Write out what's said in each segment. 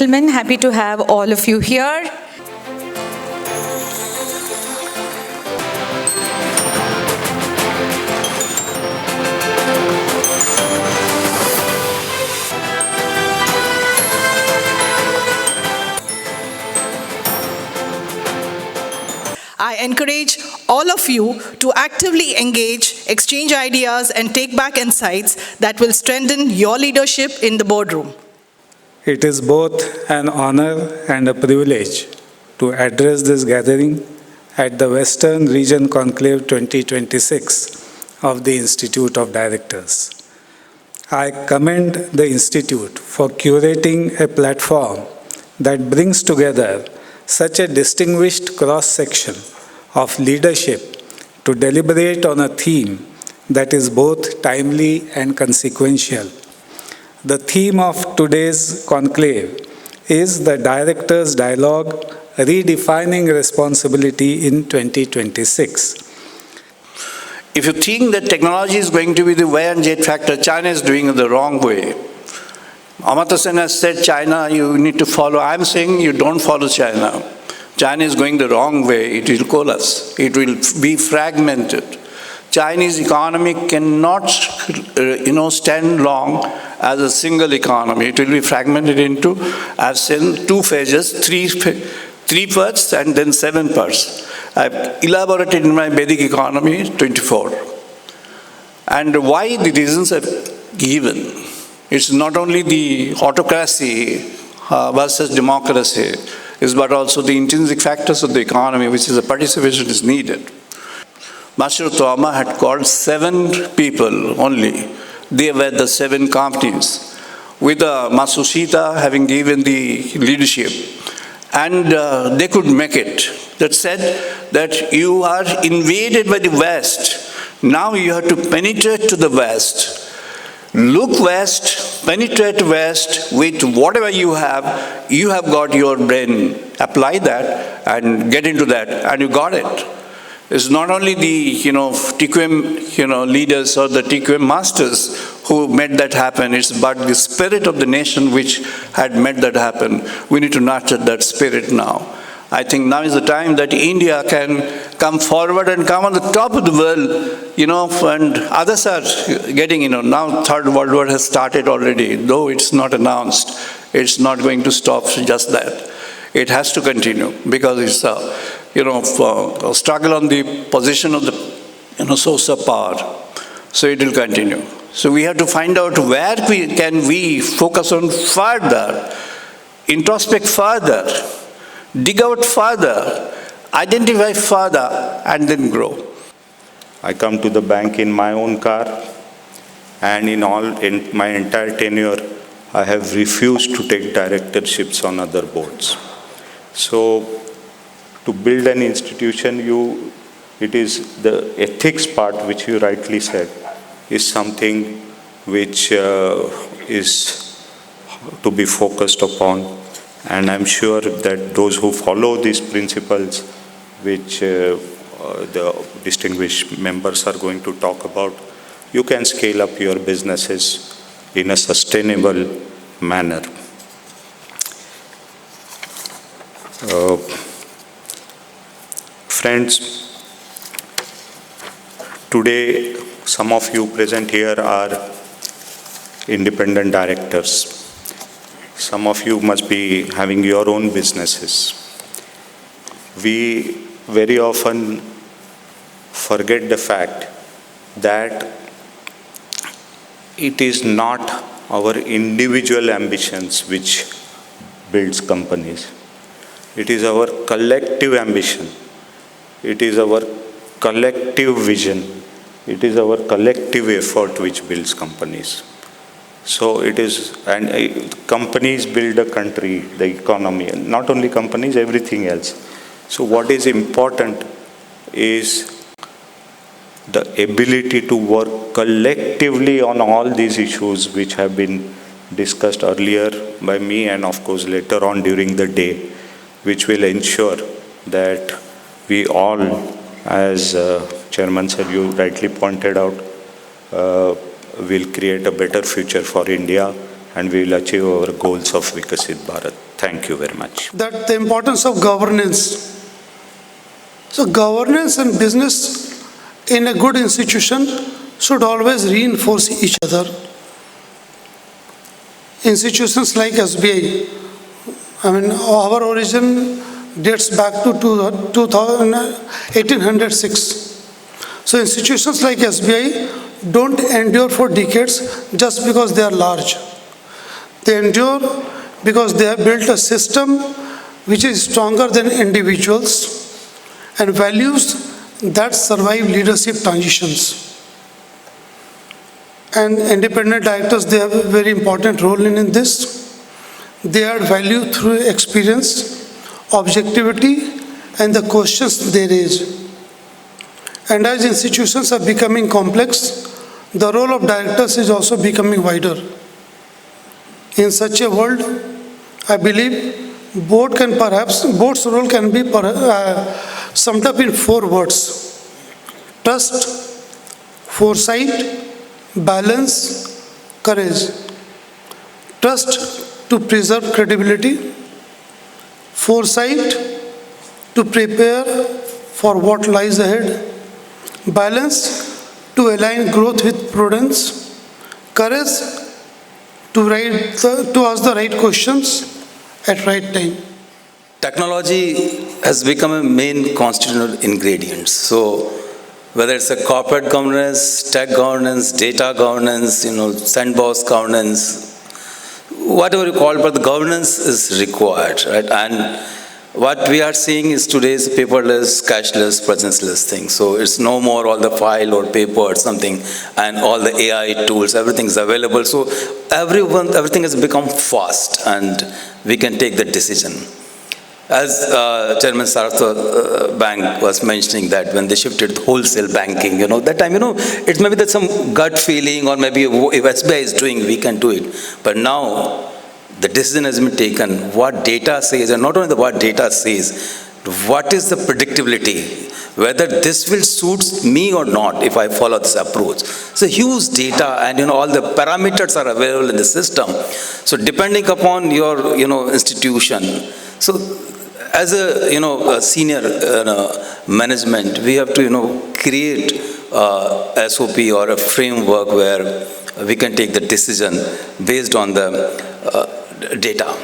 Gentlemen, happy to have all of you here. I encourage all of you to actively engage, exchange ideas, and take back insights that will strengthen your leadership in the boardroom. It is both an honor and a privilege to address this gathering at the Western Region Conclave 2026 of the Institute of Directors. I commend the Institute for curating a platform that brings together such a distinguished cross-section of leadership to deliberate on a theme that is both timely and consequential. The theme of today's conclave is the Directors' Dialogue, Redefining Responsibility in 2026. If you think that technology is going to be the way and jet factor, China is doing it the wrong way. Amartya Sen has said, China, you need to follow. I'm saying you don't follow China. China is going the wrong way. It will collapse. It will be fragmented. Chinese economy cannot, stand long as a single economy. It will be fragmented into, I've seen 2 phases, 3 parts and then 7 parts. I've elaborated in my Vedic economy 24. And why the reasons are given. It's not only the autocracy versus democracy, but also the intrinsic factors of the economy, which is a participation is needed. Master Rama had called 7 people only. They were the 7 companies, with Matsushita having given the leadership. And they could make it. That said that you are invaded by the West. Now you have to penetrate to the West. Look West, penetrate West with whatever you have got your brain. Apply that and get into that, and you got it. It's not only the, TQM, leaders or the TQM masters who made that happen, but the spirit of the nation which had made that happen. We need to nurture that spirit now. I think now is the time that India can come forward and come on the top of the world, and others are getting, now Third World War has started already, though it's not announced. It's not going to stop just that. It has to continue because it's a struggle on the position of the source of power. So it will continue. So we have to find out where can we focus on further, introspect further, dig out further, identify further, and then grow. I come to the bank in my own car, and in my entire tenure, I have refused to take directorships on other boards. So, to build an institution, it is the ethics part, which you rightly said, is something which is to be focused upon. And I'm sure that those who follow these principles, which the distinguished members are going to talk about, you can scale up your businesses in a sustainable manner. Friends, today some of you present here are independent directors. Some of you must be having your own businesses. We very often forget the fact that it is not our individual ambitions which builds companies. It is our collective ambition. It is our collective vision. It is our collective effort which builds companies. So it is, and companies build a country, the economy, and not only companies, everything else. So what is important is the ability to work collectively on all these issues which have been discussed earlier by me and of course later on during the day, which will ensure that we all, as Chairman said, you rightly pointed out, will create a better future for India and we will achieve our goals of Vikasit Bharat. Thank you very much. That the importance of governance. So governance and business in a good institution should always reinforce each other. Institutions like SBI, our origin dates back to 1806. So institutions like SBI don't endure for decades just because they are large. They endure because they have built a system which is stronger than individuals and values that survive leadership transitions. And independent directors, they have a very important role in this. They add value through experience, objectivity, and the questions they raise. And as institutions are becoming complex, the role of directors is also becoming wider. In such a world, I believe board's role can be summed up in 4 words: trust, foresight, balance, courage. Trust to preserve credibility, foresight to prepare for what lies ahead, balance to align growth with prudence, courage to ask the right questions at right time. Technology has become a main constituent ingredient. So whether it's a corporate governance, tech governance, data governance, sandbox governance, whatever you call it, but the governance is required, right? And what we are seeing is today's paperless, cashless, presenceless thing. So it's no more all the file or paper or something, and all the AI tools, everything is available. So everything has become fast, and we can take the decision. As Chairman Saraswat Bank was mentioning that when they shifted wholesale banking, that time, it's maybe that some gut feeling, or maybe if SBI is doing, we can do it. But now, the decision has been taken. What data says, and not only what data says, what is the predictability, whether this will suit me or not if I follow this approach. So huge data, and all the parameters are available in the system. So depending upon your institution, so as a senior management, we have to create a SOP or a framework where we can take the decision based on the data.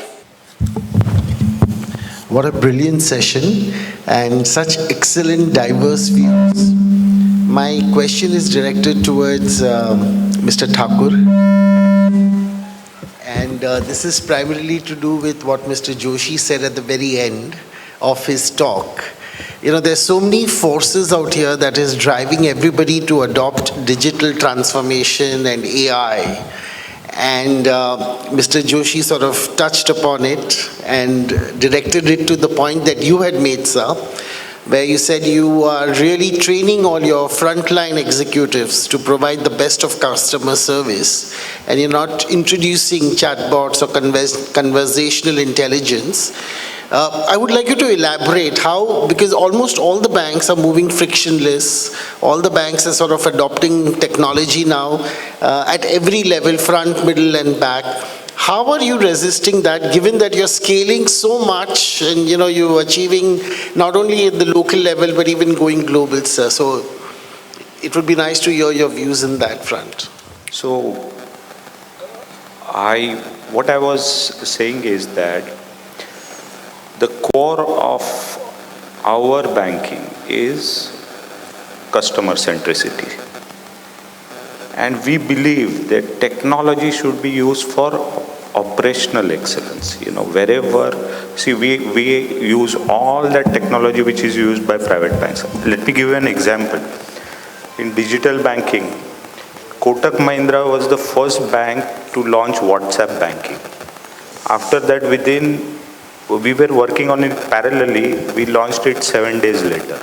What a brilliant session and such excellent diverse views. My question is directed towards Mr. Thakur. And this is primarily to do with what Mr. Joshi said at the very end of his talk. There's so many forces out here that is driving everybody to adopt digital transformation and AI. And Mr. Joshi sort of touched upon it and directed it to the point that you had made, sir, where you said you are really training all your frontline executives to provide the best of customer service, and you're not introducing chatbots or conversational intelligence. I would like you to elaborate how, because almost all the banks are moving frictionless, all the banks are sort of adopting technology now at every level, front, middle and back. How are you resisting that, given that you're scaling so much and you're achieving not only at the local level but even going global, sir? So it would be nice to hear your views in that front. So what I was saying is that the core of our banking is customer centricity. And we believe that technology should be used for operational excellence. Wherever, we use all that technology which is used by private banks. Let me give you an example. In digital banking, Kotak Mahindra was the first bank to launch WhatsApp banking. After that, we were working on it parallelly, we launched it 7 days later.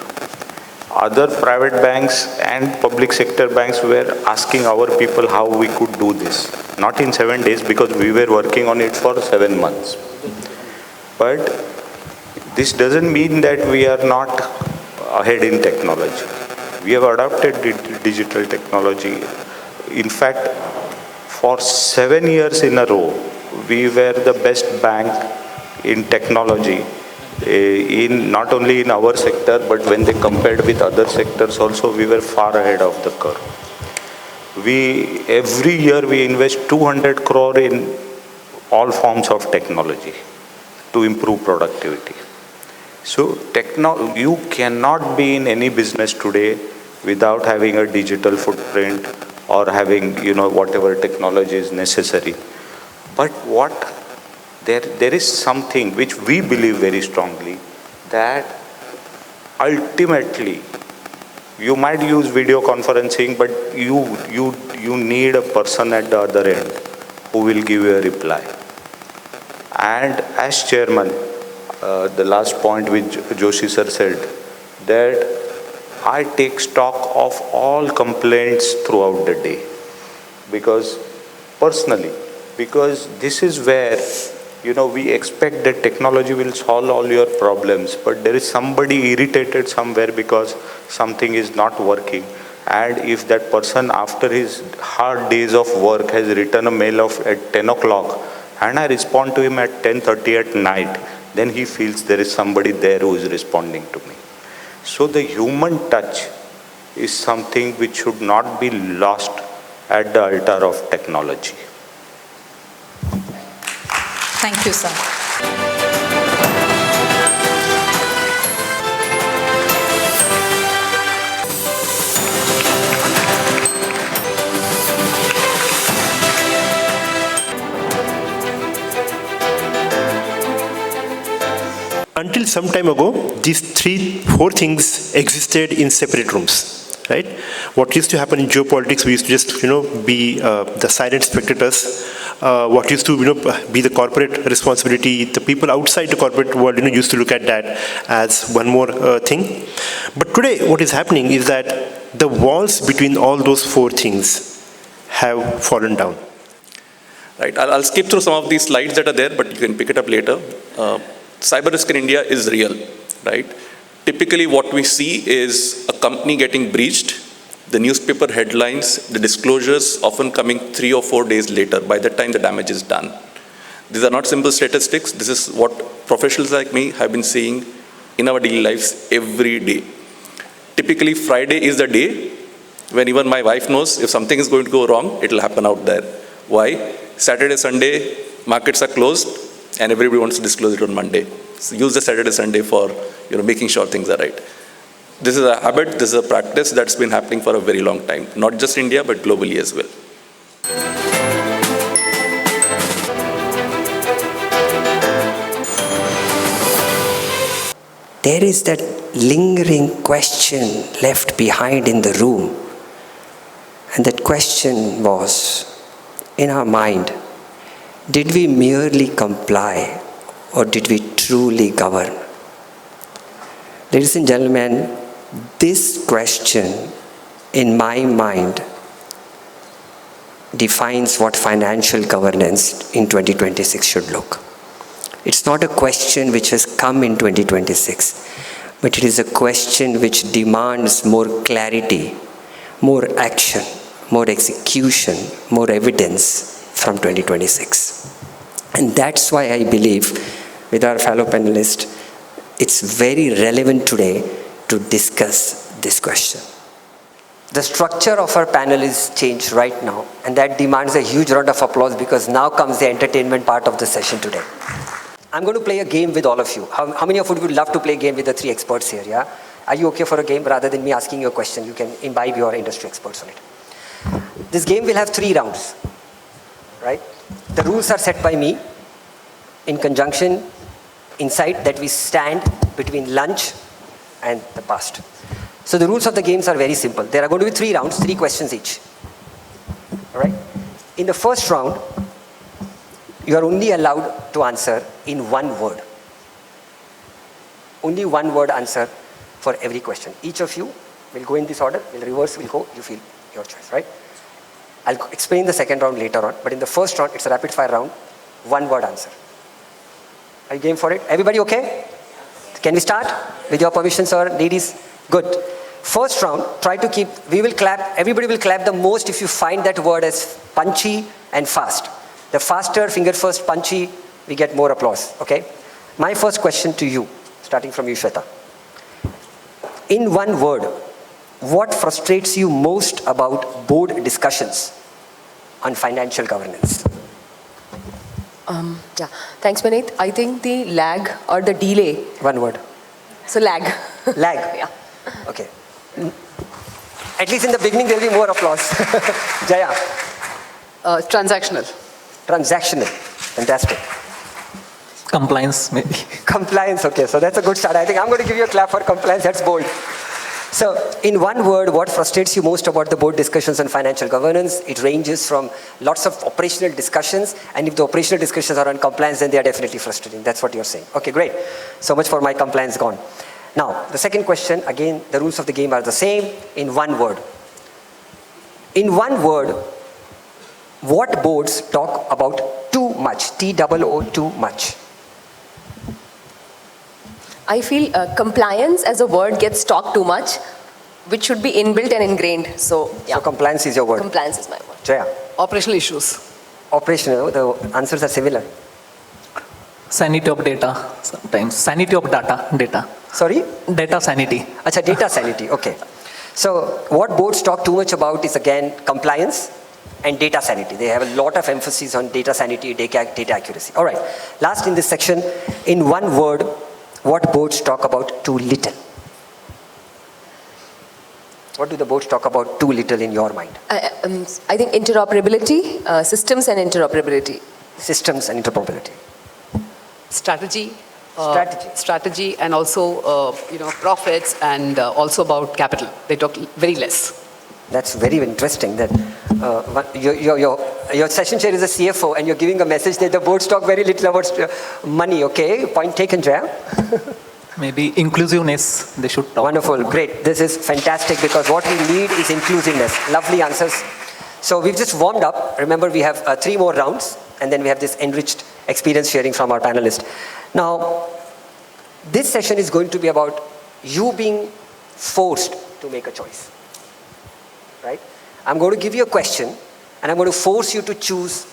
Other private banks and public sector banks were asking our people how we could do this. Not in 7 days, because we were working on it for 7 months. But this doesn't mean that we are not ahead in technology. We have adopted digital technology. In fact, for 7 years in a row, we were the best bank in technology, in not only in our sector, but when they compared with other sectors also, we were far ahead of the curve. Every year we invest 200 crore in all forms of technology to improve productivity. So you cannot be in any business today without having a digital footprint or having, whatever technology is necessary. But there is something which we believe very strongly, that ultimately you might use video conferencing, but you need a person at the other end who will give you a reply. And as chairman, the last point which Joshi sir said, that I take stock of all complaints throughout the day, because this is where, we expect that technology will solve all your problems, but there is somebody irritated somewhere because something is not working. And if that person, after his hard days of work, has written a mail at 10 o'clock, and I respond to him at 10:30 at night, then he feels there is somebody there who is responding to me. So the human touch is something which should not be lost at the altar of technology. Thank you, sir. Until some time ago, these 4 things existed in separate rooms, right? What used to happen in geopolitics, we used to just, be the silent spectators. What used to, be the corporate responsibility, the people outside the corporate world, used to look at that as one more thing. But today, what is happening is that the walls between all those 4 things have fallen down. Right, I'll skip through some of these slides that are there, but you can pick it up later. Cyber risk in India is real, right? Typically what we see is a company getting breached, the newspaper headlines, the disclosures often coming 3 or 4 days later by the time the damage is done. These are not simple statistics. This is what professionals like me have been seeing in our daily lives every day. Typically Friday is the day when even my wife knows if something is going to go wrong, it will happen out there. Why? Saturday, Sunday, markets are closed, and everybody wants to disclose it on Monday. So use the Saturday, Sunday for making sure things are right. This is a habit, this is a practice that's been happening for a very long time. Not just India, but globally as well. There is that lingering question left behind in the room. And that question was, in our mind, did we merely comply or did we truly govern? Ladies and gentlemen, this question in my mind defines what financial governance in 2026 should look. It's not a question which has come in 2026, but it is a question which demands more clarity, more action, more execution, more evidence from 2026. And that's why I believe, with our fellow panelists, it's very relevant today to discuss this question. The structure of our panel is changed right now, and that demands a huge round of applause because now comes the entertainment part of the session today. I'm going to play a game with all of you. How many of you would love to play a game with the 3 experts here? Yeah? Are you okay for a game? Rather than me asking you a question, you can imbibe your industry experts on it. This game will have 3 rounds. Right? The rules are set by me in conjunction, inside that we stand between lunch and the past. So the rules of the games are very simple. There are going to be 3 rounds, 3 questions each. All right? In the first round, you are only allowed to answer in 1 word. Only 1 word answer for every question. Each of you will go in this order, will reverse, will go, you feel your choice, right? I'll explain the second round later on, but in the first round, it's a rapid fire round, 1 word answer. Are you game for it? Everybody okay? Can we start? With your permission, sir, ladies? Good. First round, try to keep, we will clap, everybody will clap the most if you find that word as punchy and fast. The faster, finger first, punchy, we get more applause, okay? My first question to you, starting from you, Shweta. In one word, what frustrates you most about board discussions on financial governance? Yeah, thanks, Vineet. I think the lag or the delay. One word. So lag. Lag? Yeah. Okay. At least in the beginning there will be more applause. Jaya? Transactional. Transactional. Fantastic. Compliance, maybe. Compliance, okay. So that's a good start. I think I'm going to give you a clap for compliance. That's bold. So, in one word, what frustrates you most about the board discussions on financial governance? It ranges from lots of operational discussions, and if the operational discussions are on compliance, then they are definitely frustrating. That's what you're saying. Okay, great. So much for my compliance gone. Now, the second question, again, the rules of the game are the same in one word. In one word, what boards talk about too much? T-O-O, too much. I feel compliance as a word gets talked too much, which should be inbuilt and ingrained. So, yeah. So compliance is your word. Compliance is my word. Jaya. Operational issues. Operational, the answers are similar. Sanity of data, sometimes. Sanity of data. Sorry? Data sanity. Acha, data sanity, okay. So what boards talk too much about is again compliance and data sanity. They have a lot of emphasis on data sanity, data accuracy. All right, last in this section, in one word, what boards talk about too little? What do the boards talk about too little in your mind? I think interoperability, systems and interoperability. Systems and interoperability. Strategy. Strategy. And also, profits and also about capital. They talk very less. That's very interesting that your session chair is a CFO and you're giving a message that the boards talk very little about money, okay? Point taken, Jaya. Maybe inclusiveness, they should talk. Wonderful, great. This is fantastic because what we need is inclusiveness. Lovely answers. So we've just warmed up. Remember, we have 3 more rounds and then we have this enriched experience sharing from our panelists. Now, this session is going to be about you being forced to make a choice. Right? I'm going to give you a question and I'm going to force you to choose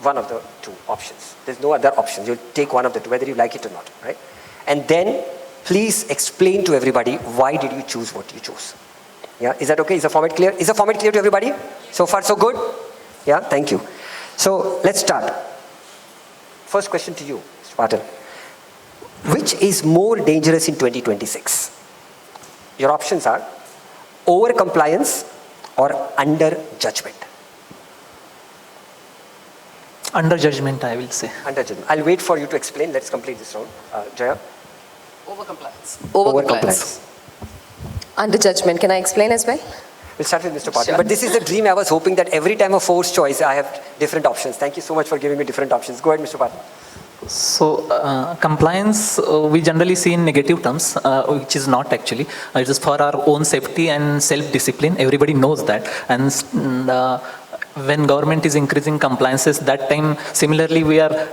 one of the 2 options. There's no other options. You'll take one of the 2, whether you like it or not, right? And then please explain to everybody why did you choose what you chose. Yeah, is that okay? Is the format clear? Is the format clear to everybody? So far so good? Yeah, thank you. So let's start. First question to you, Mr. Patil. Which is more dangerous in 2026? Your options are over compliance or under judgment? Under judgment, I will say. Under judgment. I'll wait for you to explain. Let's complete this round. Jaya? Over compliance. Over compliance. Under judgment. Can I explain as well? We'll start with Mr. Patil. Sure. But this is the dream. I was hoping that every time a forced choice, I have different options. Thank you so much for giving me different options. Go ahead, Mr. Patil. So compliance we generally see in negative terms, which is not actually. It is for our own safety and self-discipline. Everybody knows that. And when government is increasing compliances, that time similarly we are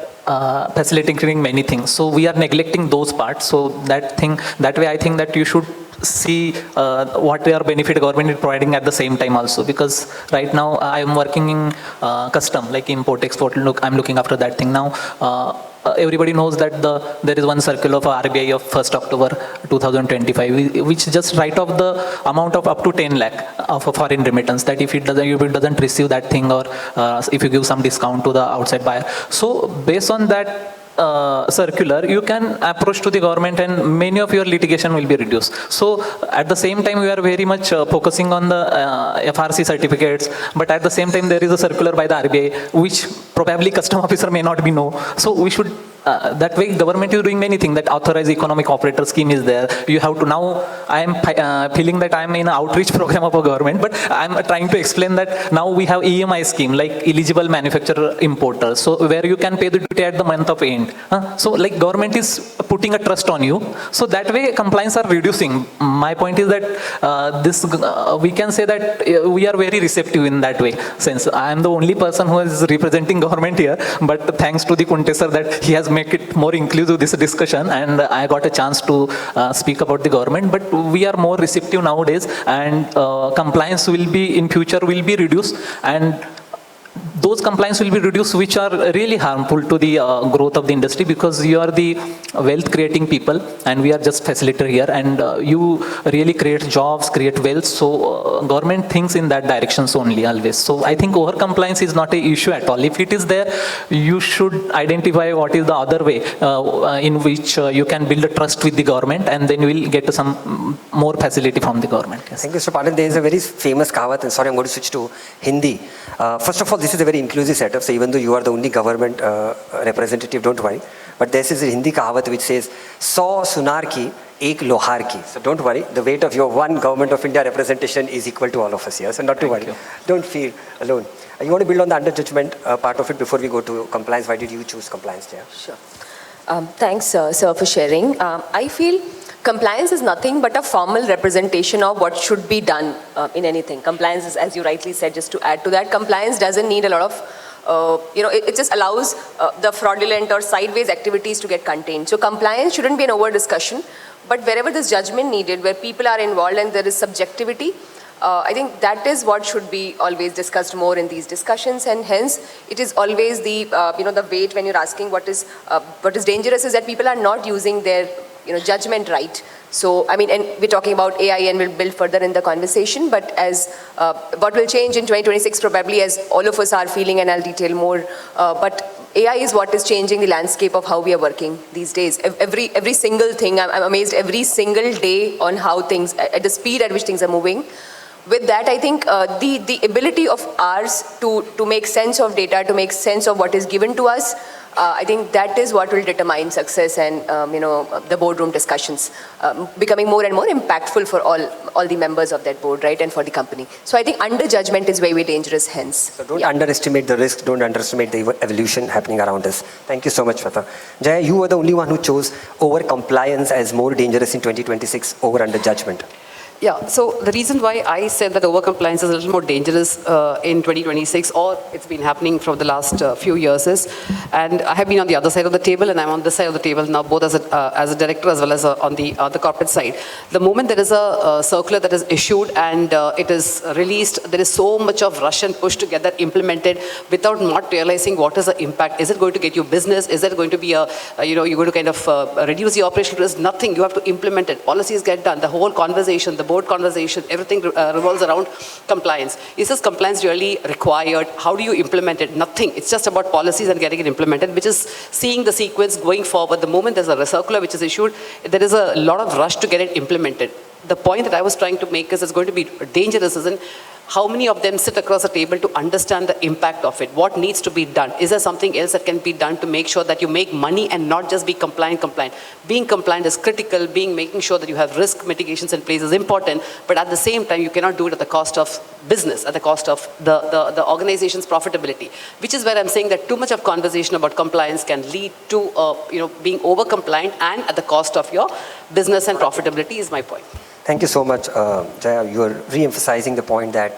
facilitating many things. So we are neglecting those parts. So that way I think that you should see what their benefit government is providing at the same time also, because right now I am working in custom, like import export. I'm looking after that thing now. Everybody knows that there is one circular of RBI of 1st October 2025, which just write off the amount of up to 10 lakh of a foreign remittance, that if it doesn't receive that thing, or if you give some discount to the outside buyer. So based on that circular, you can approach to the government and many of your litigation will be reduced. So at the same time, we are very much focusing on the FRC certificates, but at the same time, there is a circular by the RBI, which probably custom officer may not be know. So we should, that way government is doing many things. That authorized economic operator scheme is there. You have to, now I am feeling that I am in an outreach program of a government, but I am trying to explain that now we have EMI scheme, like eligible manufacturer importer. So where you can pay the duty at the month of end. So like government is putting a trust on you. So that way compliance are reducing. My point is that we can say that we are very receptive in that way. Since I am the only person who is representing government here, but thanks to the Kunte sir that he has make it more inclusive, this discussion, and I got a chance to speak about the government, but we are more receptive nowadays, and compliance will be, in future, will be reduced, and those compliance will be reduced which are really harmful to the growth of the industry, because you are the wealth creating people and we are just facilitator here, and you really create jobs, create wealth. So government thinks in that directions only always. So I think over compliance is not an issue at all. If it is there, you should identify what is the other way in which you can build a trust with the government, and then you will get some more facility from the government. Yes. Thank you, Mr. Patil. There is a very famous kahavat, and sorry, I'm going to switch to Hindi. First of all, this is a very inclusive setup, so even though you are the only government representative, don't worry. But this is a Hindi kahavat which says, 100 sunar ki, ek lohar ki. So don't worry, the weight of your one Government of India representation is equal to all of us here, so not to worry. Don't feel alone. You want to build on the under-judgment part of it before we go to compliance. Why did you choose compliance there? Sure. Thanks, sir, for sharing. I feel compliance is nothing but a formal representation of what should be done in anything. Compliance is, as you rightly said, just to add to that, compliance doesn't need a lot of, it just allows the fraudulent or sideways activities to get contained. So compliance shouldn't be an over discussion, but wherever there's judgment needed, where people are involved and there is subjectivity, I think that is what should be always discussed more in these discussions, and hence it is always the, the weight when you're asking what is dangerous is that people are not using their judgment right. So, I mean, and we're talking about AI and we'll build further in the conversation, but as what will change in 2026 probably, as all of us are feeling, and I'll detail more, but AI is what is changing the landscape of how we are working these days. Every single thing, I'm amazed every single day on how things, at the speed at which things are moving. With that, I think the ability of ours to make sense of data, to make sense of what is given to us, I think that is what will determine success and the boardroom discussions becoming more and more impactful for all the members of that board, right, and for the company. So I think under judgment is very, very dangerous. Hence, so don't underestimate the risk. Don't underestimate the evolution happening around us. Thank you so much, Shweta. Jaya, you were the only one who chose over compliance as more dangerous in 2026 over under judgment. Yeah, so the reason why I said that over-compliance is a little more dangerous in 2026, or it's been happening for the last few years is, and I have been on the other side of the table and I'm on this side of the table now, both as a director as well as on the corporate side. The moment there is a circular that is issued and it is released, there is so much of rush and push to get that implemented without not realizing what is the impact. Is it going to get you business? Is it going to be a, you're going to kind of reduce the operational risk? Nothing. You have to implement it. Policies get done. The whole conversation, the board conversation, everything revolves around compliance. Is this compliance really required? How do you implement it? Nothing. It's just about policies and getting it implemented, which is seeing the sequence going forward. The moment there's a circular which is issued, there is a lot of rush to get it implemented. The point that I was trying to make is it's going to be dangerous, isn't how many of them sit across a table to understand the impact of it? What needs to be done? Is there something else that can be done to make sure that you make money and not just be compliant? Being compliant is critical. Making sure that you have risk mitigations in place is important. But at the same time, you cannot do it at the cost of business, at the cost of the organization's profitability. Which is where I'm saying that too much of conversation about compliance can lead to being over compliant and at the cost of your business and profitability is my point. Thank you so much, Jaya. You are re-emphasizing the point that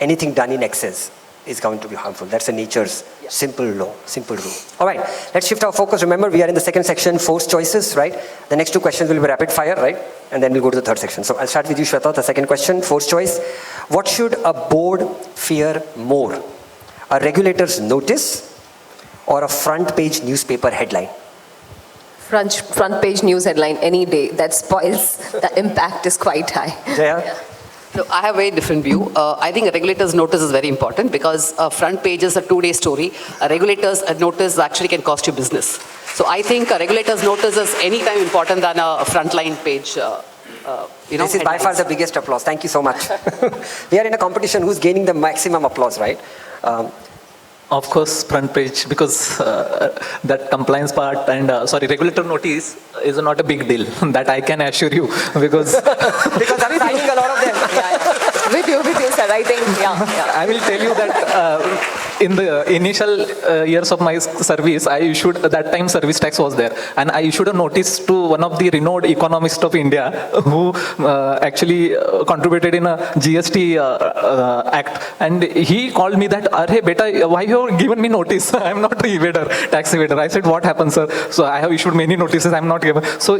anything done in excess is going to be harmful. That's a nature's simple law, simple rule. All right, let's shift our focus. Remember, we are in the second section, forced choices, right? The next two questions will be rapid fire, right? And then we'll go to the third section. So I'll start with you, Shweta. The second question, forced choice. What should a board fear more? A regulator's notice or a front page newspaper headline? Front page news headline any day. That spoils, the impact is quite high. Yeah. No, I have a very different view. I think a regulator's notice is very important because front page is a 2-day story. A regulator's notice actually can cost you business. So I think a regulator's notice is anytime important than a frontline page. This is by far the biggest applause. Thank you so much. We are in a competition. Who's gaining the maximum applause, right? Of course, front page, because that compliance part and, regulator notice is not a big deal. That I can assure you, because I'm signing a lot of them. With you, sir. I think, yeah. I will tell you that in the initial years of my service, I issued, that time service tax was there, and I issued a notice to one of the renowned economists of India who actually contributed in a GST act, and he called me that, "Arey beta, why you have given me notice? I am not the evader, tax evader." I said, "What happened, sir?" So I have issued many notices, I am not given. So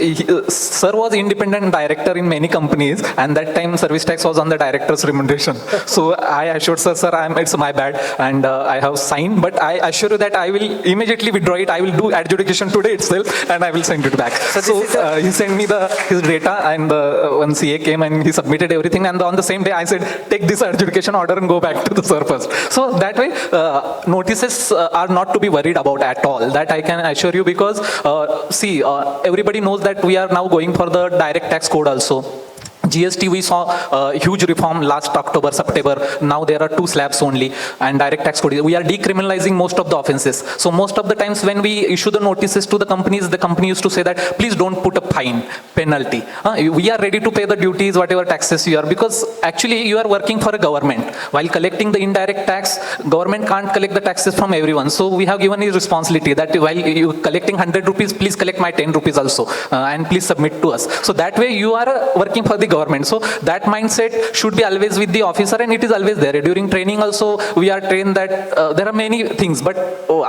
sir was independent director in many companies, and that time service tax was on the director's remuneration. So I assured sir, it's my bad, and I have signed, but I assure you that I will immediately withdraw it. I will do adjudication today itself, and I will send it back. So he sent me his data, and when CA came and he submitted everything, and on the same day I said, take this adjudication order and go back to the sir first. So that way, notices are not to be worried about at all. That I can assure you, because everybody knows that we are now going for the direct tax code also. GST, we saw a huge reform last October, September. Now there are 2 slabs only, and direct tax code. We are decriminalizing most of the offenses. So most of the times when we issue the notices to the company used to say that, please don't put a fine, penalty. We are ready to pay the duties, whatever taxes you are, because actually you are working for a government. While collecting the indirect tax, government can't collect the taxes from everyone. So we have given a responsibility that while you collecting 100 rupees, please collect my 10 rupees also, and please submit to us. So that way you are working for the government. So that mindset should be always with the officer, and it is always there. During training also, we are trained that there are many things, but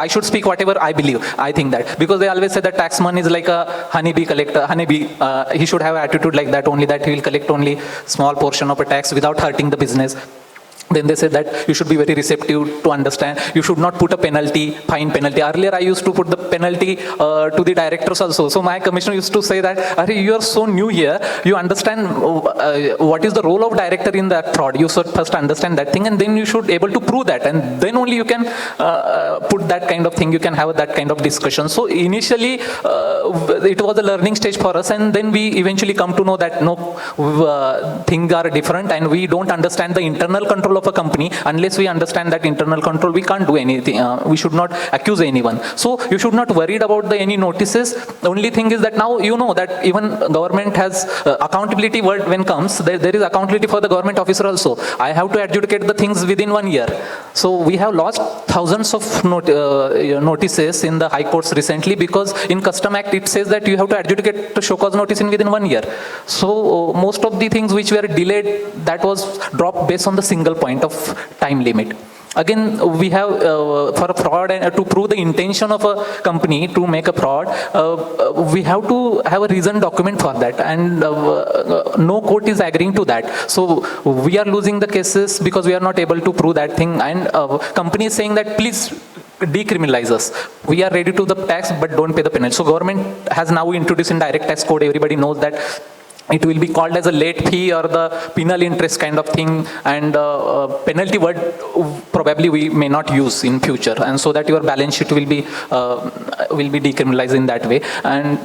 I should speak whatever I believe. I think that, because they always say that taxman is like a honeybee collector. He should have attitude like that only, that he will collect only small portion of a tax without hurting the business. Then they said that you should be very receptive to understand. You should not put a penalty, fine penalty. Earlier I used to put the penalty to the directors also. So my commissioner used to say that, you are so new here, you understand what is the role of director in that fraud. You should first understand that thing, and then you should able to prove that, and then only you can put that kind of thing, you can have that kind of discussion. So initially it was a learning stage for us, and then we eventually come to know that things are different, and we don't understand the internal control of a company. Unless we understand that internal control, we can't do anything. We should not accuse anyone. So you should not worried about any notices. The only thing is that now you know that even government has accountability word when comes, there is accountability for the government officer also. I have to adjudicate the things within 1 year. So we have lost thousands of notices in the high courts recently, because in Custom Act it says that you have to adjudicate the show cause notice in within 1 year. So most of the things which were delayed, that was dropped based on the single point of time limit. Again, we have for a fraud, and to prove the intention of a company to make a fraud, we have to have a reason document for that, and no court is agreeing to that. So we are losing the cases because we are not able to prove that thing, and company is saying that please decriminalize us. We are ready to the tax, but don't pay the penalty. So government has now introduced in direct tax code, everybody knows that it will be called as a late fee or the penal interest kind of thing, and penalty word probably we may not use in future, and so that your balance sheet will be decriminalized in that way. And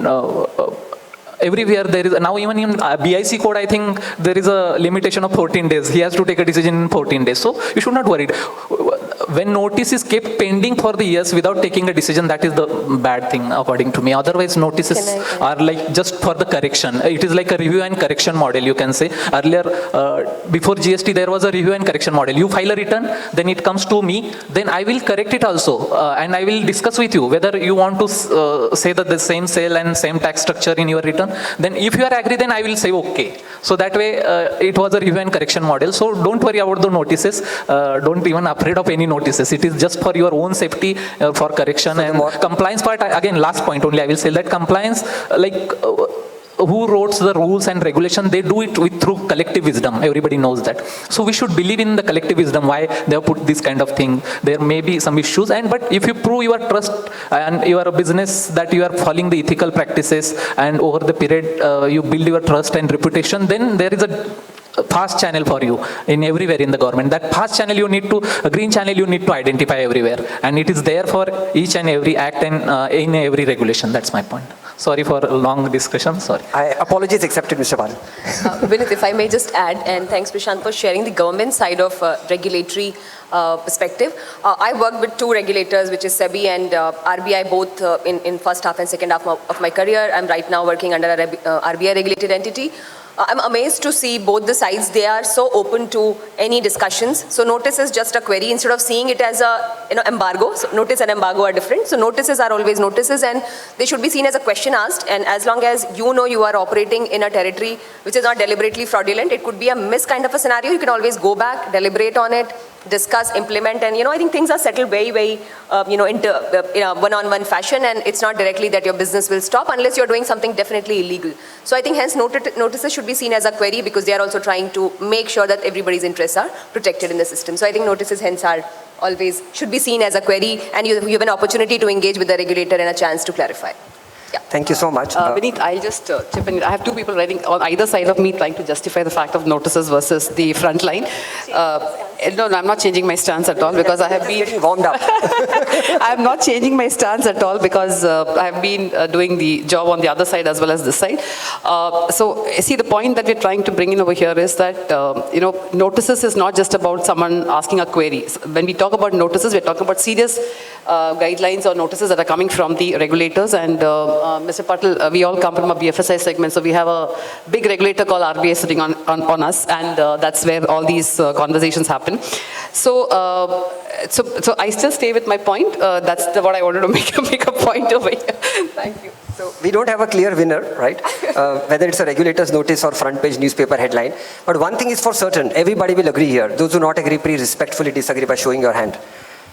everywhere there is, now even in BIC code, I think there is a limitation of 14 days. He has to take a decision in 14 days. So you should not worry. When notice is kept pending for the years without taking a decision, that is the bad thing according to me. Otherwise notices are like just for the correction. It is like a review and correction model, you can say. Earlier, before GST, there was a review and correction model. You file a return, then it comes to me, then I will correct it also, and I will discuss with you whether you want to say that the same sale and same tax structure in your return. Then if you are agree, then I will say okay. So that way it was a review and correction model. So don't worry about the notices. Don't even afraid of any notices. It is just for your own safety, for correction. So and compliance part, again, last point only, I will say that compliance, who wrote the rules and regulation, they do it through collective wisdom. Everybody knows that. So we should believe in the collective wisdom, why they have put this kind of thing. There may be some issues, but if you prove your trust and your business that you are following the ethical practices, and over the period you build your trust and reputation, then there is a fast channel for you in everywhere in the government. That fast channel you need to, a green channel you need to identify everywhere, and it is there for each and every act and in every regulation. That's my point. Sorry for a long discussion, sorry. Apologies accepted, Mr. Patil. Vinith, if I may just add, and thanks Prashant for sharing the government side of regulatory perspective. I worked with two regulators, which is SEBI and RBI, both in first half and second half of my career. I'm right now working under a RBI regulated entity. I'm amazed to see both the sides. They are so open to any discussions. So notice is just a query instead of seeing it as a embargo. So notice and embargo are different. So notices are always notices, and they should be seen as a question asked. And as long as you know you are operating in a territory which is not deliberately fraudulent, it could be a miss kind of a scenario. You can always go back, deliberate on it, discuss, implement, and I think things are settled very, very, in a one-on-one fashion, and it's not directly that your business will stop unless you're doing something definitely illegal. So I think hence notices should be seen as a query because they are also trying to make sure that everybody's interests are protected in the system. So I think notices hence are always should be seen as a query, and you have an opportunity to engage with the regulator and a chance to clarify. Yeah. Thank you so much. Vineet, I'll just chip in. I have two people writing on either side of me trying to justify the fact of notices versus the front line. No, I'm not changing my stance at all because I have been getting warmed up. I'm not changing my stance at all because I have been doing the job on the other side as well as this side. So see, the point that we're trying to bring in over here is that notices is not just about someone asking a query. When we talk about notices, we're talking about serious guidelines or notices that are coming from the regulators. And Mr. Patil, we all come from a BFSI segment, so we have a big regulator called RBI sitting on us, and that's where all these conversations happen. So I still stay with my point. That's what I wanted to make a point over here. Thank you. So we don't have a clear winner, right? Whether it's a regulator's notice or front page newspaper headline. But one thing is for certain, everybody will agree here. Those who not agree, please respectfully disagree by showing your hand.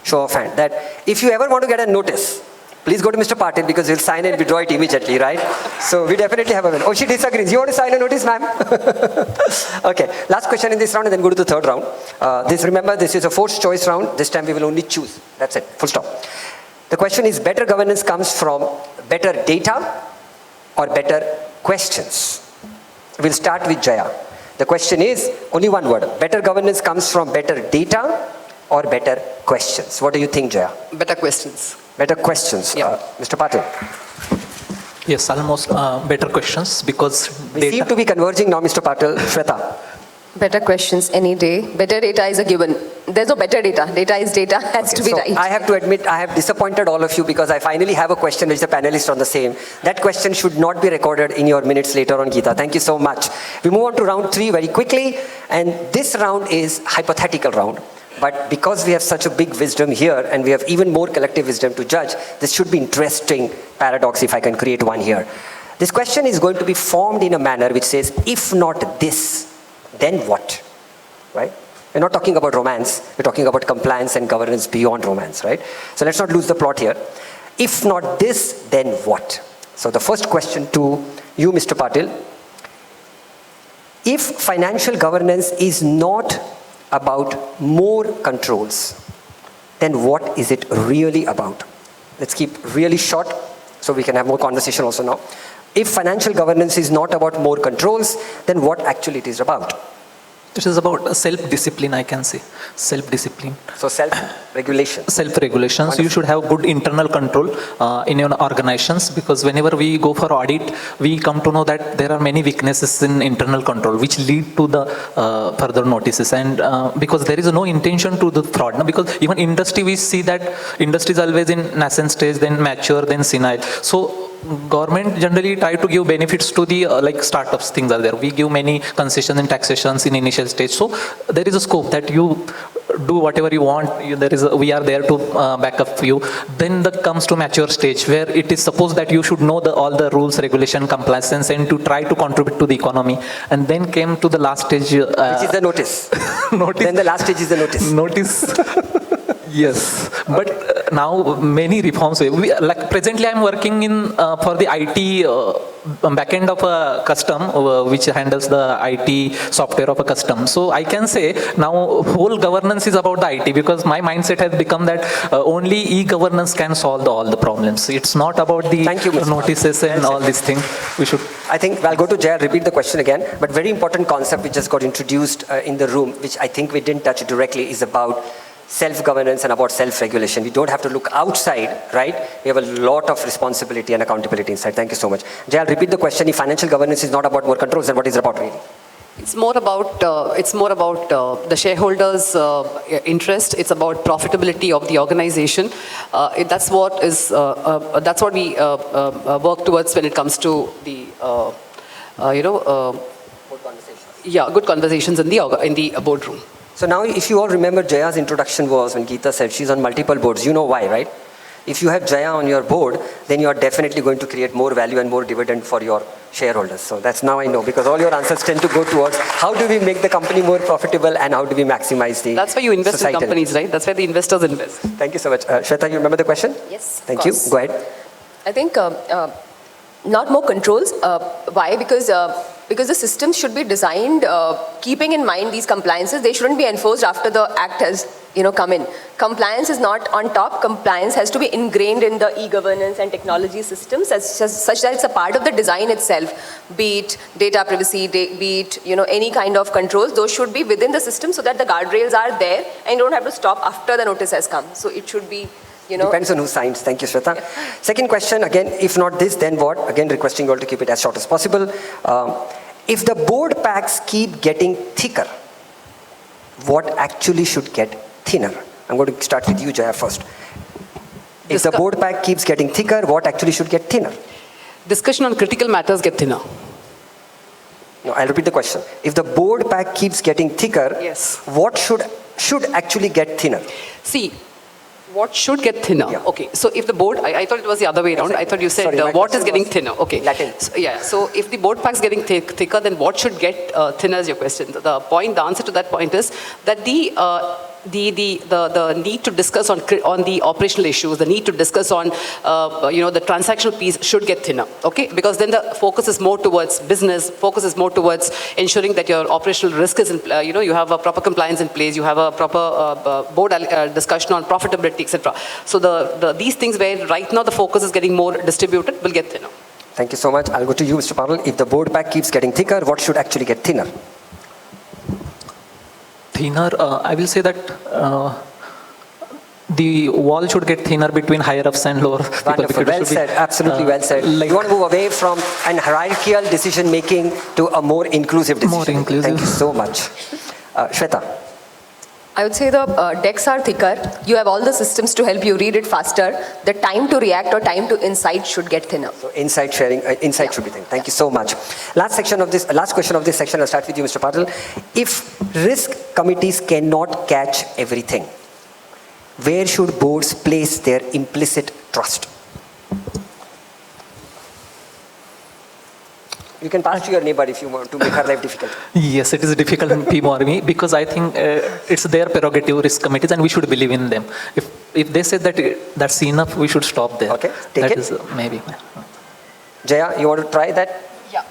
Show of hand. That if you ever want to get a notice, please go to Mr. Patil because he'll sign and withdraw it immediately, right? So we definitely have a win. Oh, she disagrees. You want to sign a notice, ma'am? Okay, last question in this round and then go to the third round. Remember, this is a forced choice round. This time we will only choose. That's it, full stop. The question is, better governance comes from better data or better questions? We'll start with Jaya. The question is, only one word. Better governance comes from better data or better questions? What do you think, Jaya? Better questions. Better questions. Yeah. Mr. Patil. Yes, almost better questions because we seem to be converging now, Mr. Patil. Shweta. Better questions any day. Better data is a given. There's no better data. Data is data, has to be right. I have to admit, I have disappointed all of you because I finally have a question which the panelists on the same. That question should not be recorded in your minutes later on, Geeta. Thank you so much. We move on to round 3 very quickly, and this round is hypothetical round. But because we have such a big wisdom here and we have even more collective wisdom to judge, this should be interesting paradox if I can create one here. This question is going to be formed in a manner which says, if not this, then what? Right? We're not talking about romance, we're talking about compliance and governance beyond romance, right? So let's not lose the plot here. If not this, then what? So the first question to you, Mr. Patil. If financial governance is not about more controls, then what is it really about? Let's keep really short so we can have more conversation also now. If financial governance is not about more controls, then what actually it is about? It is about self-discipline, I can say. Self-discipline. So self-regulation. Self-regulations. Wonderful. You should have good internal control in your organizations, because whenever we go for audit, we come to know that there are many weaknesses in internal control which lead to the further notices. And because there is no intention to the fraud. No? Because even industry, we see that industry is always in nascent stage, then mature, then senile. So government generally try to give benefits to the like startups, things are there. We give many concessions and taxations in initial stage. So there is a scope that you do whatever you want. We are there to back up you. Then that comes to mature stage where it is supposed that you should know all the rules, regulation, compliance, and to try to contribute to the economy. And then came to the last stage. Which is the notice. Notice. Then the last stage is the notice. Notice. Yes, but now many reforms. Like presently, I'm working in for the IT backend of a custom, which handles the IT software of a custom. So I can say now whole governance is about the IT, because my mindset has become that only e-governance can solve all the problems. It's not about the notices and all these things. We should. I think I'll go to Jay. I'll repeat the question again. But very important concept which just got introduced in the room, which I think we didn't touch directly, is about self-governance and about self-regulation. We don't have to look outside, right? We have a lot of responsibility and accountability inside. Thank you so much. Jay, I'll repeat the question. If financial governance is not about more controls, then what is it about really? It's more about the shareholders' interest. It's about profitability of the organization. That's what we work towards when it comes to the good conversations in the boardroom. So now, if you all remember, Jaya's introduction was when Geeta said she's on multiple boards. You know why, right? If you have Jaya on your board, then you are definitely going to create more value and more dividend for your shareholders. So that's now I know, because all your answers tend to go towards how do we make the company more profitable and how do we maximize the That's why you invest societal. in companies, right? That's why the investors invest. Thank you so much. Shweta, you remember the question? Yes. Thank you. Go ahead. I think not more controls. Why? Because the system should be designed keeping in mind these compliances. They shouldn't be enforced after the act has come in. Compliance is not on top. Compliance has to be ingrained in the e-governance and technology systems such that it's a part of the design itself. Be it data privacy, be it any kind of controls. Those should be within the system so that the guardrails are there and you don't have to stop after the notice has come. So it should be. Depends on who signs. Thank you, Shweta. Second question, again, if not this, then what? Again, requesting you all to keep it as short as possible. If the board packs keep getting thicker, what actually should get thinner? I'm going to start with you, Jaya, first. If the board pack keeps getting thicker, what actually should get thinner? Discussion on critical matters get thinner. No, I'll repeat the question. If the board pack keeps getting thicker, yes, what should actually get thinner? See, what should get thinner? Yeah. Okay, so if the board, I thought it was the other way around. I thought you said what is getting thinner. Okay. Latin. So if the board pack is getting thicker, then what should get thinner is your question. The answer to that point is that the need to discuss on the operational issues, the need to discuss on the transactional piece should get thinner, okay? Because then the focus is more towards business, focus is more towards ensuring that your operational risk is in, you have a proper compliance in place, you have a proper board discussion on profitability, etc. So these things where right now the focus is getting more distributed will get thinner. Thank you so much. I'll go to you, Mr. Patil. If the board pack keeps getting thicker, what should actually get thinner? Thinner, I will say that the wall should get thinner between higher ups and lower people. Wonderful, well said, absolutely well said. You want to move away from an hierarchical decision making to a more inclusive decision. More inclusive. Thank you so much. Shweta. I would say the decks are thicker. You have all the systems to help you read it faster. The time to react or time to insight should get thinner. So insight sharing, should be thinner. Thank you so much. Last question of this section, I'll start with you, Mr. Patil. If risk committees cannot catch everything, where should boards place their implicit trust? You can pass to your neighbor if you want to make her life difficult. Yes, it is difficult in me because I think it's their prerogative, risk committees, and we should believe in them. If they say that that's enough, we should stop there. Okay, take it. Maybe. Jaya, you want to try that? Yeah.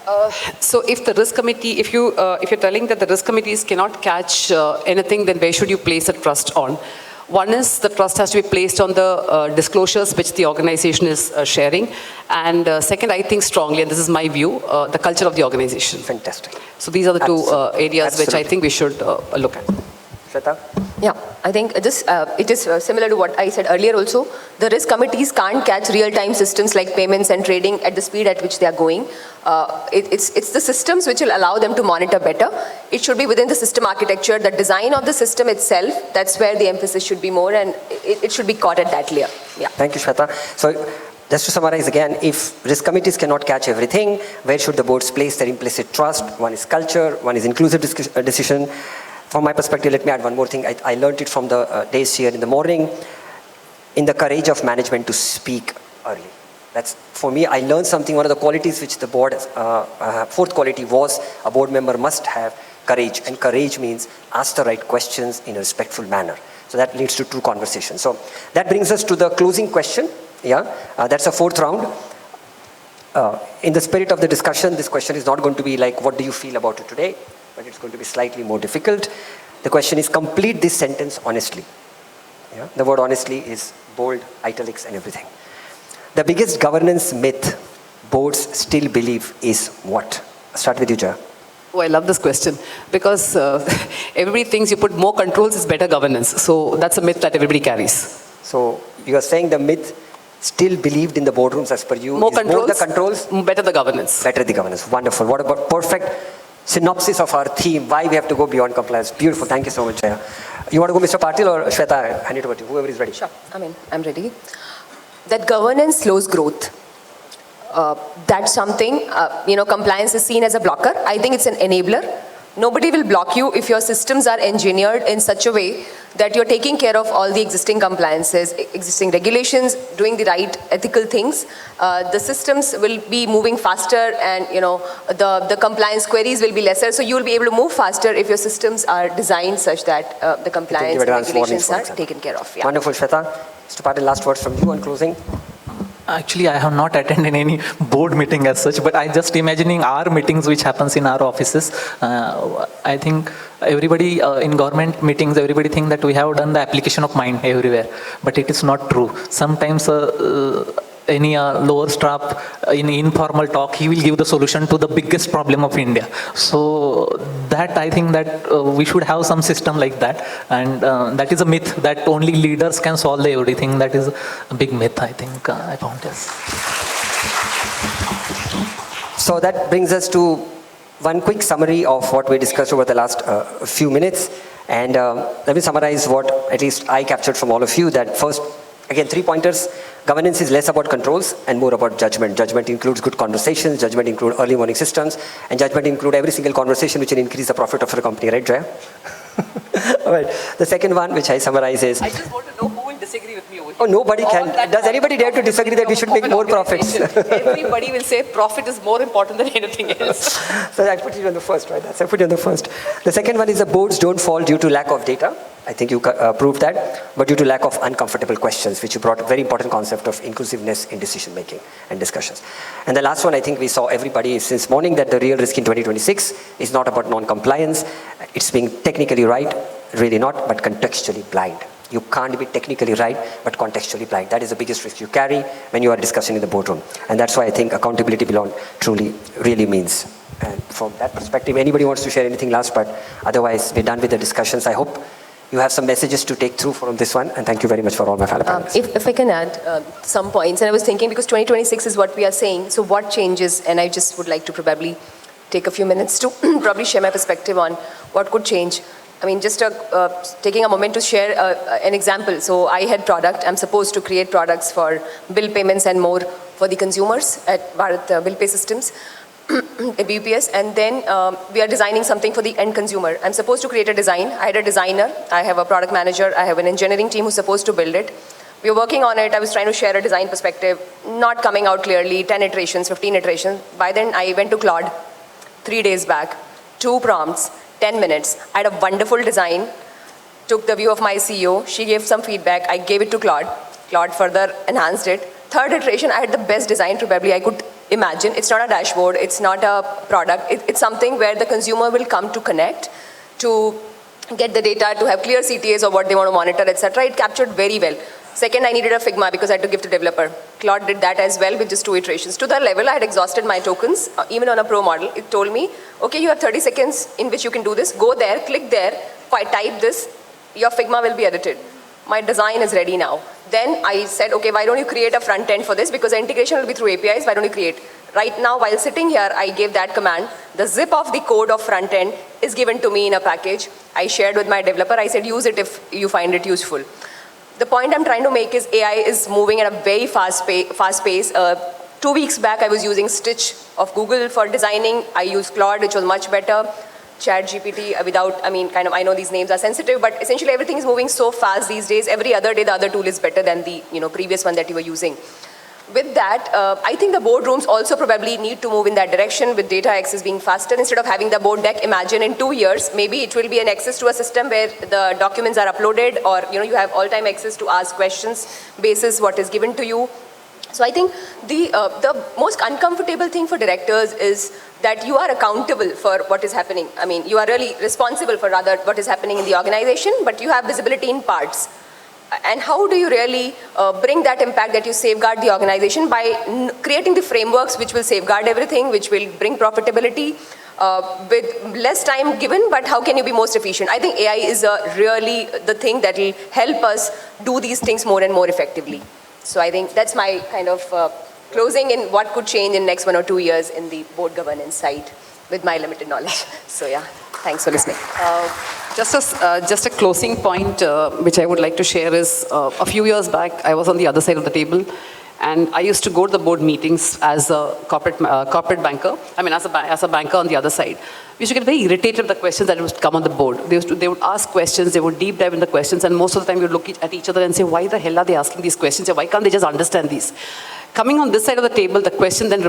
So if the risk committee, if you're telling that the risk committees cannot catch anything, then where should you place a trust on? One is the trust has to be placed on the disclosures which the organization is sharing. And second, I think strongly, and this is my view, the culture of the organization. Fantastic. So these are the two areas which I think we should look at. Shweta? Yeah, I think it is similar to what I said earlier also. The risk committees can't catch real-time systems like payments and trading at the speed at which they are going. It's the systems which will allow them to monitor better. It should be within the system architecture, the design of the system itself. That's where the emphasis should be more, and it should be caught at that layer. Yeah. Thank you, Shweta. So just to summarize again, if risk committees cannot catch everything, where should the boards place their implicit trust? One is culture, one is inclusive decision. From my perspective, let me add one more thing. I learned it from the days here in the morning, in the courage of management to speak early. That's, for me, I learned something, one of the qualities which the board, fourth quality was a board member must have courage. And courage means ask the right questions in a respectful manner. So that leads to true conversation. So that brings us to the closing question. Yeah, that's a fourth round. In the spirit of the discussion, this question is not going to be like, what do you feel about it today? But it's going to be slightly more difficult. The question is, complete this sentence honestly. Yeah? The word honestly is bold, italics, and everything. The biggest governance myth boards still believe is what? I'll start with you, Jaya. Oh, I love this question because everybody thinks you put more controls is better governance. So that's a myth that everybody carries. So you are saying the myth still believed in the boardrooms as per you more is controls, more the controls, better the governance. Better the governance. Wonderful. What about perfect synopsis of our theme, why we have to go beyond compliance. Beautiful. Thank you so much, Jaya. You want to go Mr. Patil or Shweta? Hand it over to you, whoever is ready. Sure. I'm ready. That governance slows growth. That's something, compliance is seen as a blocker. I think it's an enabler. Nobody will block you if your systems are engineered in such a way that you're taking care of all the existing compliances, existing regulations, doing the right ethical things. The systems will be moving faster, and the compliance queries will be lesser. So you will be able to move faster if your systems are designed such that the compliance and regulations are taken care of. Yeah. Wonderful, Shweta. Mr. Patil, last words from you on closing. Actually, I have not attended any board meeting as such, but I just imagining our meetings which happens in our offices. I think everybody in government meetings, everybody think that we have done the application of mind everywhere, but it is not true. Sometimes any lower staff in informal talk, he will give the solution to the biggest problem of India. So that I think that we should have some system like that, and that is a myth that only leaders can solve everything. That is a big myth, I think. I found this. So that brings us to one quick summary of what we discussed over the last few minutes, and let me summarize what at least I captured from all of you. That first, again, 3 pointers. Governance is less about controls and more about judgment. Judgment includes good conversations, judgment includes early warning systems, and judgment includes every single conversation which will increase the profit of your company, right, Jaya? All right. The second one, which I summarize is... I just want to know who will disagree with me over here. Oh, nobody can. Does anybody dare to disagree that we should make more profits? Everybody will say profit is more important than anything else. So I put you on the first, right? I put you on the first. The second one is the boards don't fall due to lack of data. I think you proved that, but due to lack of uncomfortable questions, which you brought a very important concept of inclusiveness in decision making and discussions. And the last one, I think we saw everybody since morning that the real risk in 2026 is not about non-compliance. It's being technically right, really not, but contextually blind. You can't be technically right, but contextually blind. That is the biggest risk you carry when you are discussing in the boardroom. And that's why I think accountability beyond truly, really means. And from that perspective, anybody wants to share anything last, but otherwise we're done with the discussions. I hope you have some messages to take through from this one, and thank you very much for all my fellow panelists. If I can add some points, and I was thinking because 2026 is what we are saying, so what changes, and I just would like to probably take a few minutes to probably share my perspective on what could change. I mean, just taking a moment to share an example. So I had product, I'm supposed to create products for bill payments and more for the consumers at Bharat Bill Pay Systems. At BPS, and then we are designing something for the end consumer. I'm supposed to create a design. I had a designer, I have a product manager, I have an engineering team who's supposed to build it. We were working on it. I was trying to share a design perspective, not coming out clearly, 10 iterations, 15 iterations. By then I went to Claude 3 days back, 2 prompts, 10 minutes. I had a wonderful design, took the view of my CEO, she gave some feedback, I gave it to Claude. Claude further enhanced it. 3rd iteration, I had the best design probably I could imagine. It's not a dashboard, it's not a product, it's something where the consumer will come to connect, to get the data, to have clear CTAs of what they want to monitor, etc. It captured very well. Second, I needed a Figma because I had to give to developer. Claude did that as well with just 2 iterations. To the level I had exhausted my tokens, even on a pro model. It told me, okay, you have 30 seconds in which you can do this. Go there, click there, type this, your Figma will be edited. My design is ready now. Then I said, okay, why don't you create a front end for this? Because the integration will be through APIs, why don't you create? Right now, while sitting here, I gave that command. The zip of the code of front end is given to me in a package. I shared with my developer. I said, use it if you find it useful. The point I'm trying to make is AI is moving at a very fast pace. 2 weeks back, I was using Stitch of Google for designing. I used Claude, which was much better. ChatGPT without, I know these names are sensitive, but essentially everything is moving so fast these days. Every other day, the other tool is better than the previous one that you were using. With that, I think the boardrooms also probably need to move in that direction with data access being faster. Instead of having the board deck, imagine in 2 years, maybe it will be an access to a system where the documents are uploaded, or you have all-time access to ask questions basis what is given to you. So I think the most uncomfortable thing for directors is that you are accountable for what is happening. You are really responsible for rather what is happening in the organization, but you have visibility in parts. And how do you really bring that impact that you safeguard the organization by creating the frameworks which will safeguard everything, which will bring profitability with less time given, but how can you be most efficient? I think AI is really the thing that will help us do these things more and more effectively. So I think that's my kind of closing in what could change in next 1 or 2 years in the board governance side with my limited knowledge. So yeah, thanks for listening. Just a closing point which I would like to share is a few years back I was on the other side of the table, and I used to go to the board meetings as a corporate banker, as a banker on the other side. we used to get very irritated with the questions that would come on the board. They would ask questions, they would deep dive in the questions, and most of the time we would look at each other and say, why the hell are they asking these questions? Why can't they just understand these? Coming on this side of the table, the question then,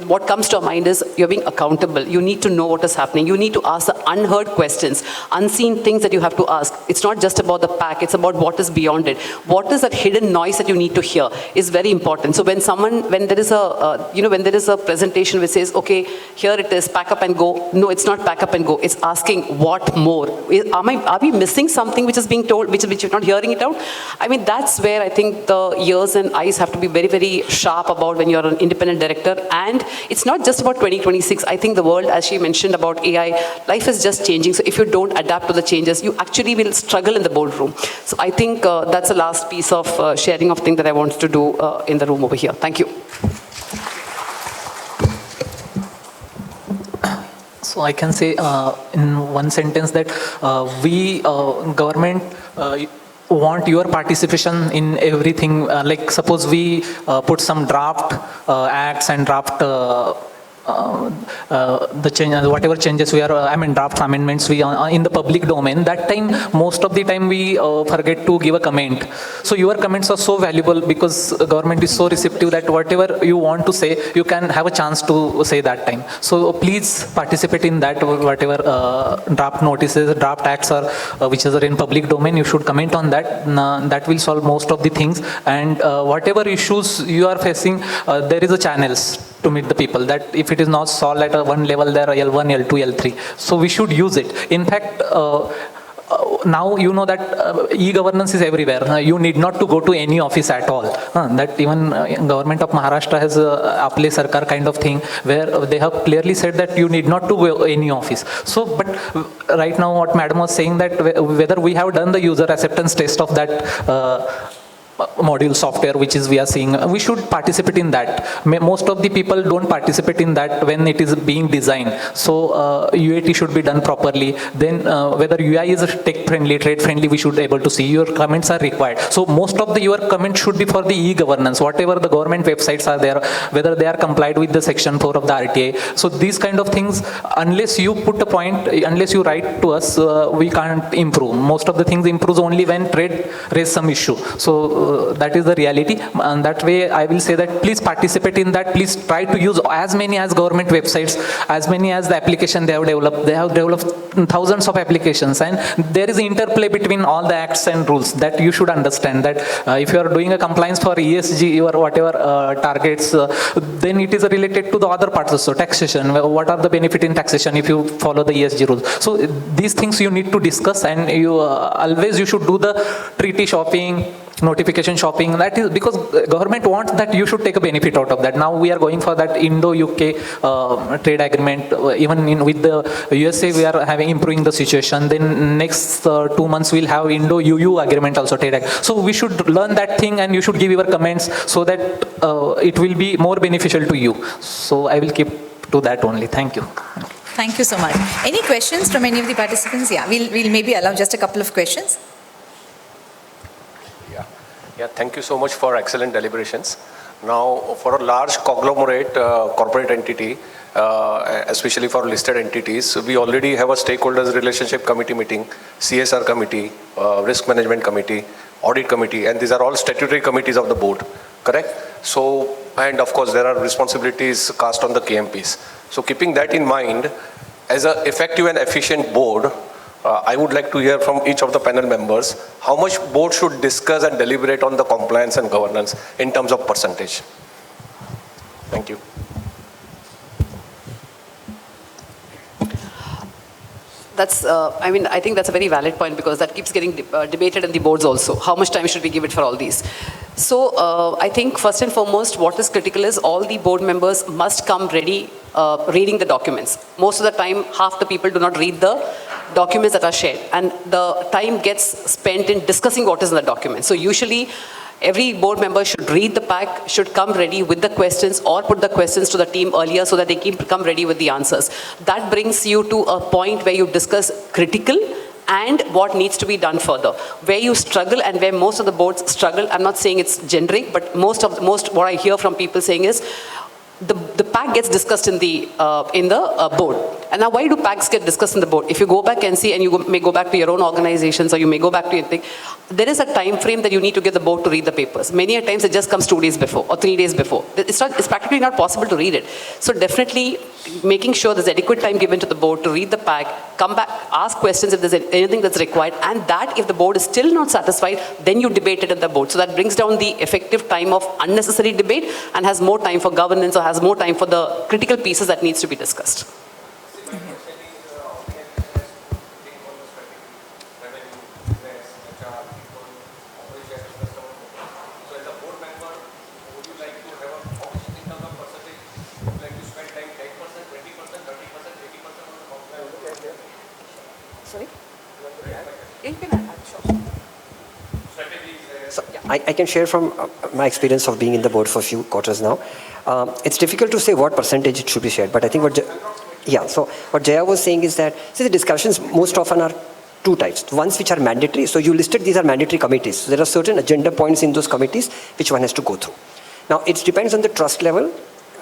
what comes to our mind is, you're being accountable. You need to know what is happening. You need to ask the unheard questions, unseen things that you have to ask. It's not just about the pack, it's about what is beyond it. What is that hidden noise that you need to hear is very important. So when there is a presentation which says, okay, here it is, pack up and go. No, it's not pack up and go. It's asking what more. Are we missing something which is being told, which you're not hearing it out? I mean, that's where I think the ears and eyes have to be very, very sharp about when you're an independent director. And it's not just about 2026. I think the world, as she mentioned about AI, life is just changing. So if you don't adapt to the changes, you actually will struggle in the boardroom. So I think that's the last piece of sharing of things that I wanted to do in the room over here. Thank you. So I can say in one sentence that we, government, want your participation in everything. Like suppose we put some draft acts and draft the change, whatever changes we are, draft amendments we are in the public domain. That time, most of the time we forget to give a comment. So your comments are so valuable because government is so receptive that whatever you want to say, you can have a chance to say that time. So please participate in that, whatever draft notices, draft acts are, which are in public domain, you should comment on that. That will solve most of the things. And whatever issues you are facing, there is a channels to meet the people, that if it is not solved at one level, there are L1, L2, L3. So we should use it. In fact, now you know that e-governance is everywhere. You need not to go to any office at all. That even government of Maharashtra has a Aple Sarkar kind of thing, where they have clearly said that you need not to go any office. So, but right now what madam was saying, that whether we have done the user acceptance test of that module software which is we are seeing, we should participate in that. Most of the people don't participate in that when it is being designed. So UAT should be done properly. Then whether UI is tech friendly, trade friendly, we should be able to see. Your comments are required. So most of your comments should be for the e-governance, whatever the government websites are there, whether they are complied with the section 4 of the RTA. So these kind of things, unless you put a point, unless you write to us, we can't improve. Most of the things improves only when trade raise some issue. So that is the reality, and that way I will say that please participate in that. Please try to use as many as government websites, as many as the application they have developed. They have developed thousands of applications, and there is an interplay between all the acts and rules that you should understand. That if you are doing a compliance for ESG or whatever targets, then it is related to the other parts also. Taxation, what are the benefit in taxation if you follow the ESG rules? So these things you need to discuss, and you always you should do the treaty shopping, notification shopping. That is because government wants that you should take a benefit out of that. Now we are going for that Indo-UK trade agreement. Even with the USA, we are having improving the situation. Then next 2 months we'll have Indo-EU agreement also, trade agreement. So we should learn that thing, and you should give your comments so that it will be more beneficial to you. So I will keep to that only. Thank you. Thank you so much. Any questions from any of the participants? Yeah, we'll maybe allow just a couple of questions. Yeah, thank you so much for excellent deliberations. Now, for a large conglomerate corporate entity, especially for listed entities, we already have a stakeholders relationship committee meeting, CSR committee, risk management committee, audit committee, and these are all statutory committees of the board, correct? So, and of course, there are responsibilities cast on the KMPs. So, keeping that in mind, as an effective and efficient board, I would like to hear from each of the panel members how much board should discuss and deliberate on the compliance and governance in terms of percentage. Thank you. That's, I think that's a very valid point, because that keeps getting debated in the boards also. How much time should we give it for all these? So I think first and foremost, what is critical is all the board members must come ready reading the documents. Most of the time, half the people do not read the documents that are shared, and the time gets spent in discussing what is in the document. So usually, every board member should read the pack, should come ready with the questions, or put the questions to the team earlier so that they come ready with the answers. That brings you to a point where you discuss critical and what needs to be done further. Where you struggle and where most of the boards struggle, I'm not saying it's generic, but most what I hear from people saying is, the pack gets discussed in the board. And now why do packs get discussed in the board? If you go back and see, and you may go back to your own organizations, or you may go back to anything, there is a time frame that you need to get the board to read the papers. Many a times it just comes 2 days before or 3 days before. It's practically not possible to read it. So definitely making sure there's adequate time given to the board to read the pack, come back, ask questions if there's anything that's required, and that if the board is still not satisfied, then you debate it at the board. So that brings down the effective time of unnecessary debate and has more time for governance, or has more time for the critical pieces that needs to be discussed. I can share from my experience of being in the board for a few quarters now. It's difficult to say what percentage it should be shared, but I think what Jaya was saying is that, see, the discussions most often are two types. Ones which are mandatory. So you listed these are mandatory committees. So there are certain agenda points in those committees which one has to go through. Now, it depends on the trust level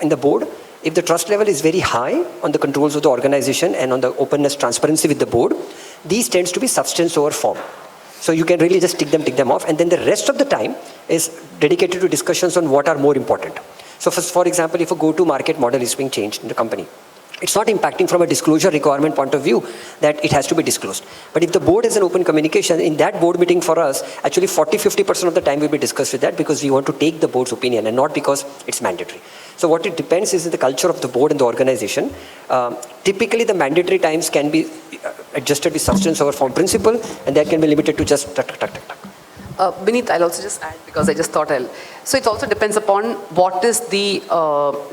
in the board. If the trust level is very high on the controls of the organization and on the openness, transparency with the board, these tends to be substance over form. So you can really just tick them off, and then the rest of the time is dedicated to discussions on what are more important. So for example, if a go-to-market model is being changed in the company, it's not impacting from a disclosure requirement point of view that it has to be disclosed. But if the board has an open communication, in that board meeting for us, actually 40-50% of the time will be discussed with that, because we want to take the board's opinion and not because it's mandatory. So what it depends is in the culture of the board and the organization. Typically the mandatory times can be adjusted with substance over form principle, and that can be limited to just tuck. Vineet, I'll also just add, because I just thought so it also depends upon what is the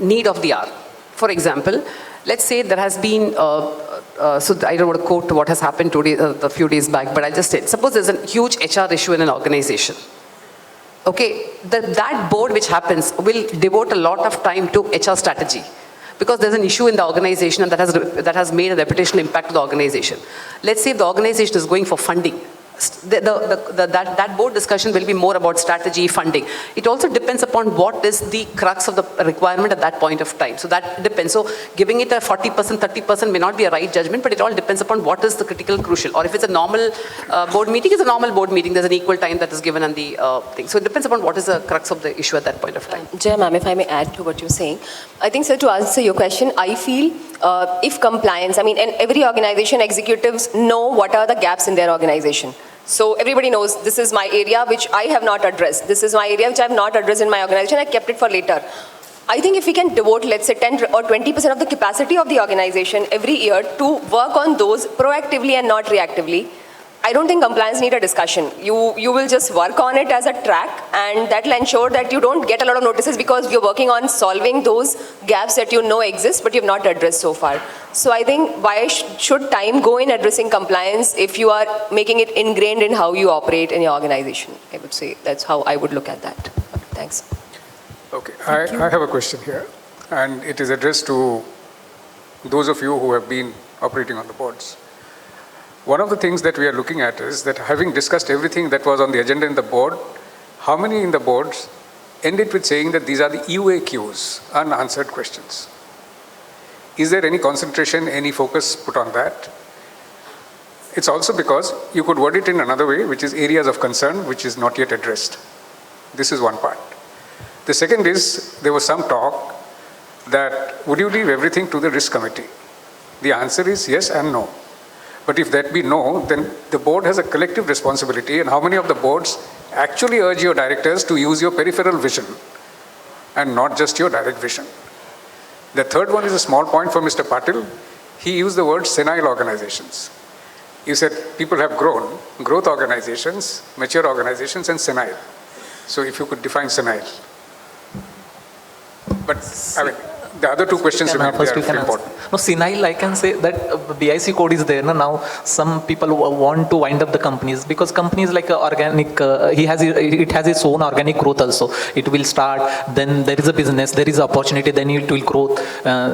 need of the hour. For example, let's say there has been, so I don't want to quote what has happened today, a few days back, but I'll just say, suppose there's a huge HR issue in an organization. Okay, that board which happens will devote a lot of time to HR strategy, because there's an issue in the organization and that has made a reputational impact to the organization. Let's say if the organization is going for funding, that board discussion will be more about strategy, funding. It also depends upon what is the crux of the requirement at that point of time. So that depends. So giving it a 40%, 30% may not be a right judgment, but it all depends upon what is the critical, crucial. Or if it's a normal board meeting, it's a normal board meeting. There's an equal time that is given on the thing. So it depends upon what is the crux of the issue at that point of time. Jaya ma'am, if I may add to what you're saying. I think, sir, to answer your question, I feel if compliance, and every organization, executives know what are the gaps in their organization. So everybody knows this is my area which I have not addressed. This is my area which I have not addressed in my organization. I kept it for later. I think if we can devote, let's say, 10 or 20% of the capacity of the organization every year to work on those proactively and not reactively, I don't think compliance need a discussion. You will just work on it as a track, and that will ensure that you don't get a lot of notices because you're working on solving those gaps that you know exist but you've not addressed so far. So I think why should time go in addressing compliance if you are making it ingrained in how you operate in your organization? I would say that's how I would look at that. Thanks. Okay, I have a question here, and it is addressed to those of you who have been operating on the boards. One of the things that we are looking at is that having discussed everything that was on the agenda in the board, how many in the boards ended with saying that these are the UAQs, unanswered questions? Is there any concentration, any focus put on that? It's also because you could word it in another way, which is areas of concern, which is not yet addressed. This is one part. The second is, there was some talk that would you leave everything to the risk committee? The answer is yes and no. But if that be no, then the board has a collective responsibility, and how many of the boards actually urge your directors to use your peripheral vision and not just your direct vision? The third one is a small point for Mr. Patil. He used the word senile organizations. You said people have grown, growth organizations, mature organizations, and senile. So if you could define senile. But I mean, the other two questions remain important. No, senile, I can say that BIC code is there. Now, some people want to wind up the companies because companies like organic, it has its own organic growth also. It will start, then there is a business, there is opportunity, then it will grow,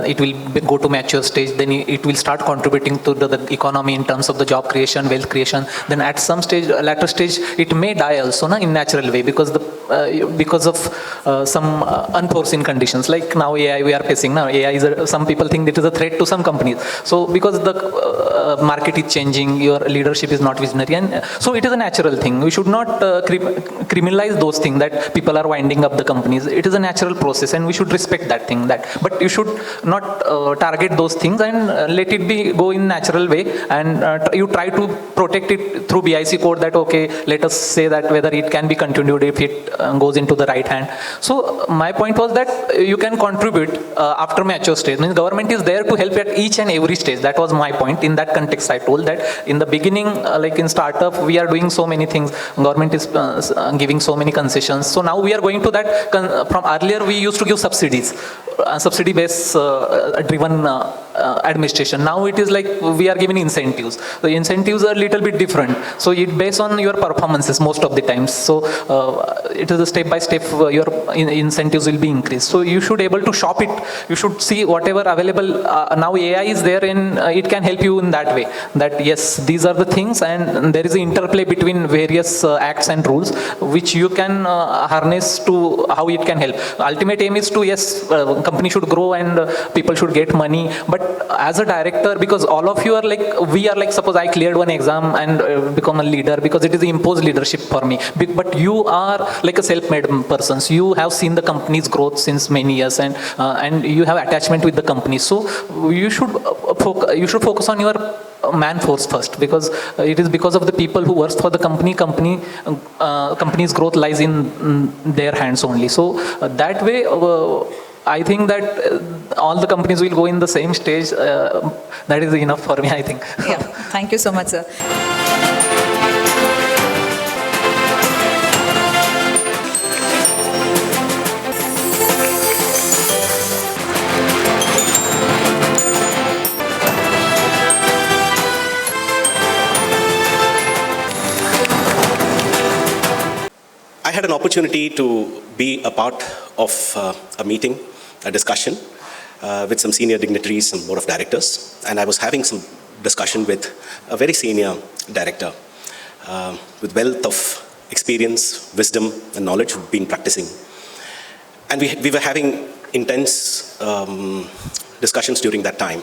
it will go to mature stage, then it will start contributing to the economy in terms of the job creation, wealth creation. Then at some stage, later stage, it may die also in natural way because the because of some unforeseen conditions. Like now AI we are facing now. AI is some people think it is a threat to some companies. So because the market is changing, your leadership is not visionary, and so it is a natural thing. We should not criminalize those things that people are winding up the companies. It is a natural process, and we should respect that thing. But you should not target those things and let it be go in natural way, and you try to protect it through BIC code. That okay, let us say that whether it can be continued if it goes into the right hand. So my point was that you can contribute after mature stage. Means government is there to help at each and every stage. That was my point. In that context, I told that in the beginning, like in startup, we are doing so many things. Government is giving so many concessions. So now we are going to that. From earlier, we used to give subsidies, subsidy-based driven administration. Now it is like we are giving incentives. The incentives are a little bit different. So it based on your performances most of the times. So it is a step by step. Your incentives will be increased. So you should able to shop it. You should see whatever available. Now AI is there, and it can help you in that way. That yes, these are the things, and there is an interplay between various acts and rules, which you can harness to how it can help. Ultimate aim is to yes, company should grow and people should get money. But as a director, because all of you are like, we are like, suppose I cleared one exam and become a leader because it is imposed leadership for me. But you are like a self-made person. So you have seen the company's growth since many years, and you have attachment with the company. So you should focus on your man force first, because it is because of the people who works for the company's growth lies in their hands only. So that way, I think that all the companies will go in the same stage. That is enough for me, I think. Yeah, thank you so much, sir. I had an opportunity to be a part of a meeting, a discussion with some senior dignitaries and board of directors, and I was having some discussion with a very senior director with wealth of experience, wisdom and knowledge who'd been practicing. And we were having intense discussions during that time.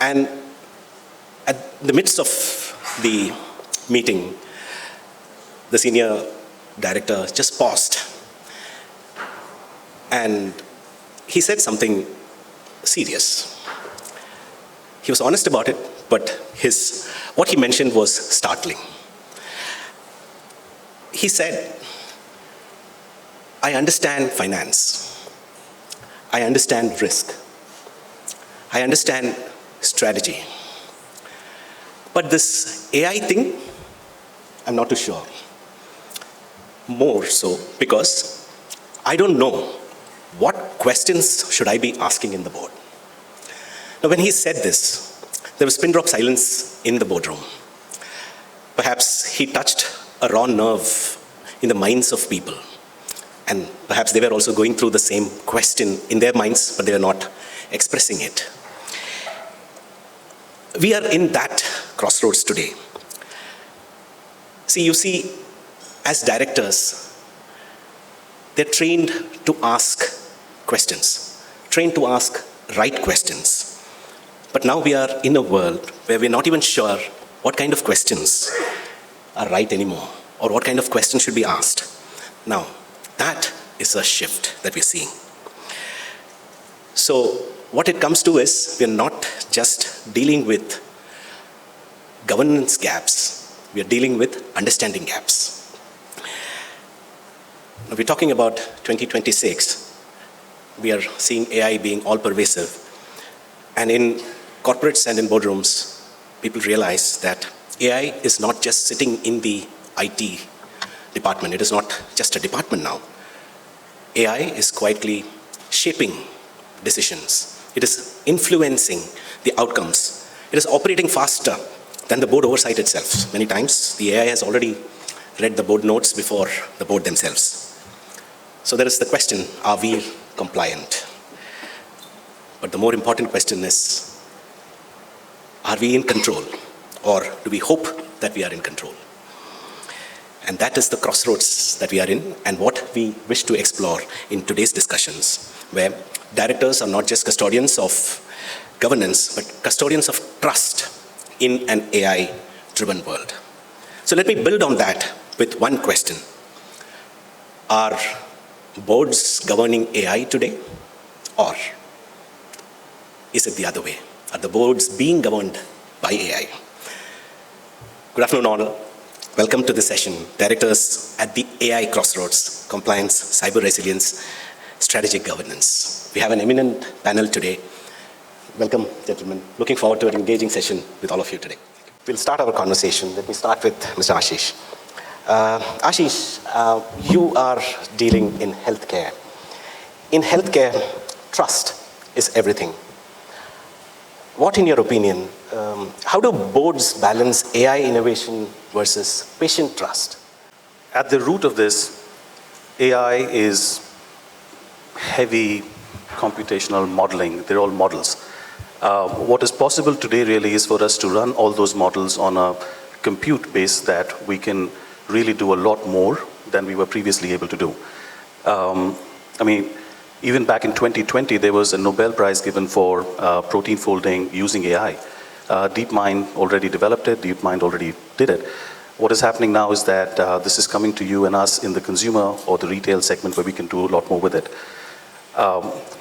And at the midst of the meeting, the senior director just paused and he said something serious. He was honest about it, but what he mentioned was startling. He said, I understand finance, I understand risk, I understand strategy, but this AI thing, I'm not too sure. More so because I don't know what questions should I be asking in the board. Now when he said this, there was pin drop silence in the boardroom. Perhaps he touched a raw nerve in the minds of people, and perhaps they were also going through the same question in their minds, but they were not expressing it. We are in that crossroads today. See, you see, as directors, they're trained to ask questions, trained to ask right questions. But now we are in a world where we're not even sure what kind of questions are right anymore, or what kind of questions should be asked. Now, that is a shift that we're seeing. So what it comes to is, we're not just dealing with governance gaps, we are dealing with understanding gaps. Now we're talking about 2026. We are seeing AI being all pervasive. And in corporates and in boardrooms, people realize that AI is not just sitting in the IT department. It is not just a department now. AI is quietly shaping decisions. It is influencing the outcomes. It is operating faster than the board oversight itself. Many times, the AI has already read the board notes before the board themselves. So there is the question, are we compliant? But the more important question is, are we in control? Or do we hope that we are in control? And that is the crossroads that we are in, and what we wish to explore in today's discussions, where directors are not just custodians of governance, but custodians of trust in an AI-driven world. So let me build on that with one question. Are boards governing AI today, or is it the other way? Are the boards being governed by AI? Good afternoon, all. Welcome to this session, Directors at the AI Crossroads, Compliance, Cyber Resilience, Strategic Governance. We have an eminent panel today. Welcome, gentlemen. Looking forward to an engaging session with all of you today. We'll start our conversation. Let me start with Mr. Ashish. Ashish, you are dealing in healthcare. In healthcare, trust is everything. What, in your opinion, how do boards balance AI innovation versus patient trust? At the root of this, AI is heavy computational modeling. They're all models. What is possible today really is for us to run all those models on a compute base that we can really do a lot more than we were previously able to do. I mean, even back in 2020, there was a Nobel Prize given for protein folding using AI. DeepMind already developed it, DeepMind already did it. What is happening now is that this is coming to you and us in the consumer or the retail segment where we can do a lot more with it.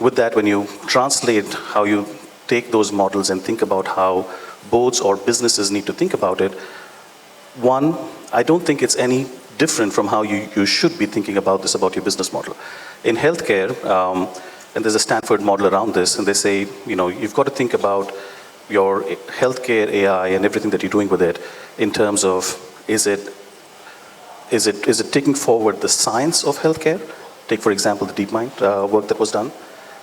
With that, when you translate how you take those models and think about how boards or businesses need to think about it, one, I don't think it's any different from how you should be thinking about this, about your business model. In healthcare, and there's a Stanford model around this, and they say, you've got to think about your healthcare AI and everything that you're doing with it in terms of, is it taking forward the science of healthcare? Take, for example, the DeepMind work that was done.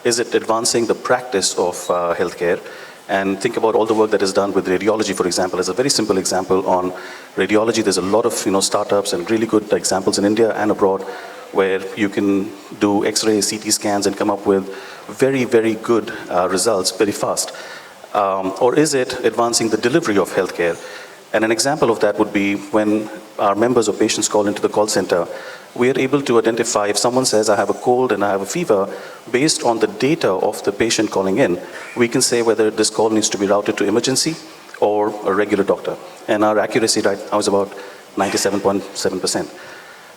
Is it advancing the practice of healthcare? And think about all the work that is done with radiology, for example. As a very simple example on radiology, there's a lot of startups and really good examples in India and abroad where you can do X-ray, CT scans and come up with very, very good results very fast. Or is it advancing the delivery of healthcare? And an example of that would be when our members or patients call into the call center, we are able to identify if someone says, I have a cold and I have a fever, based on the data of the patient calling in, we can say whether this call needs to be routed to emergency or a regular doctor. And our accuracy right now is about 97.7%.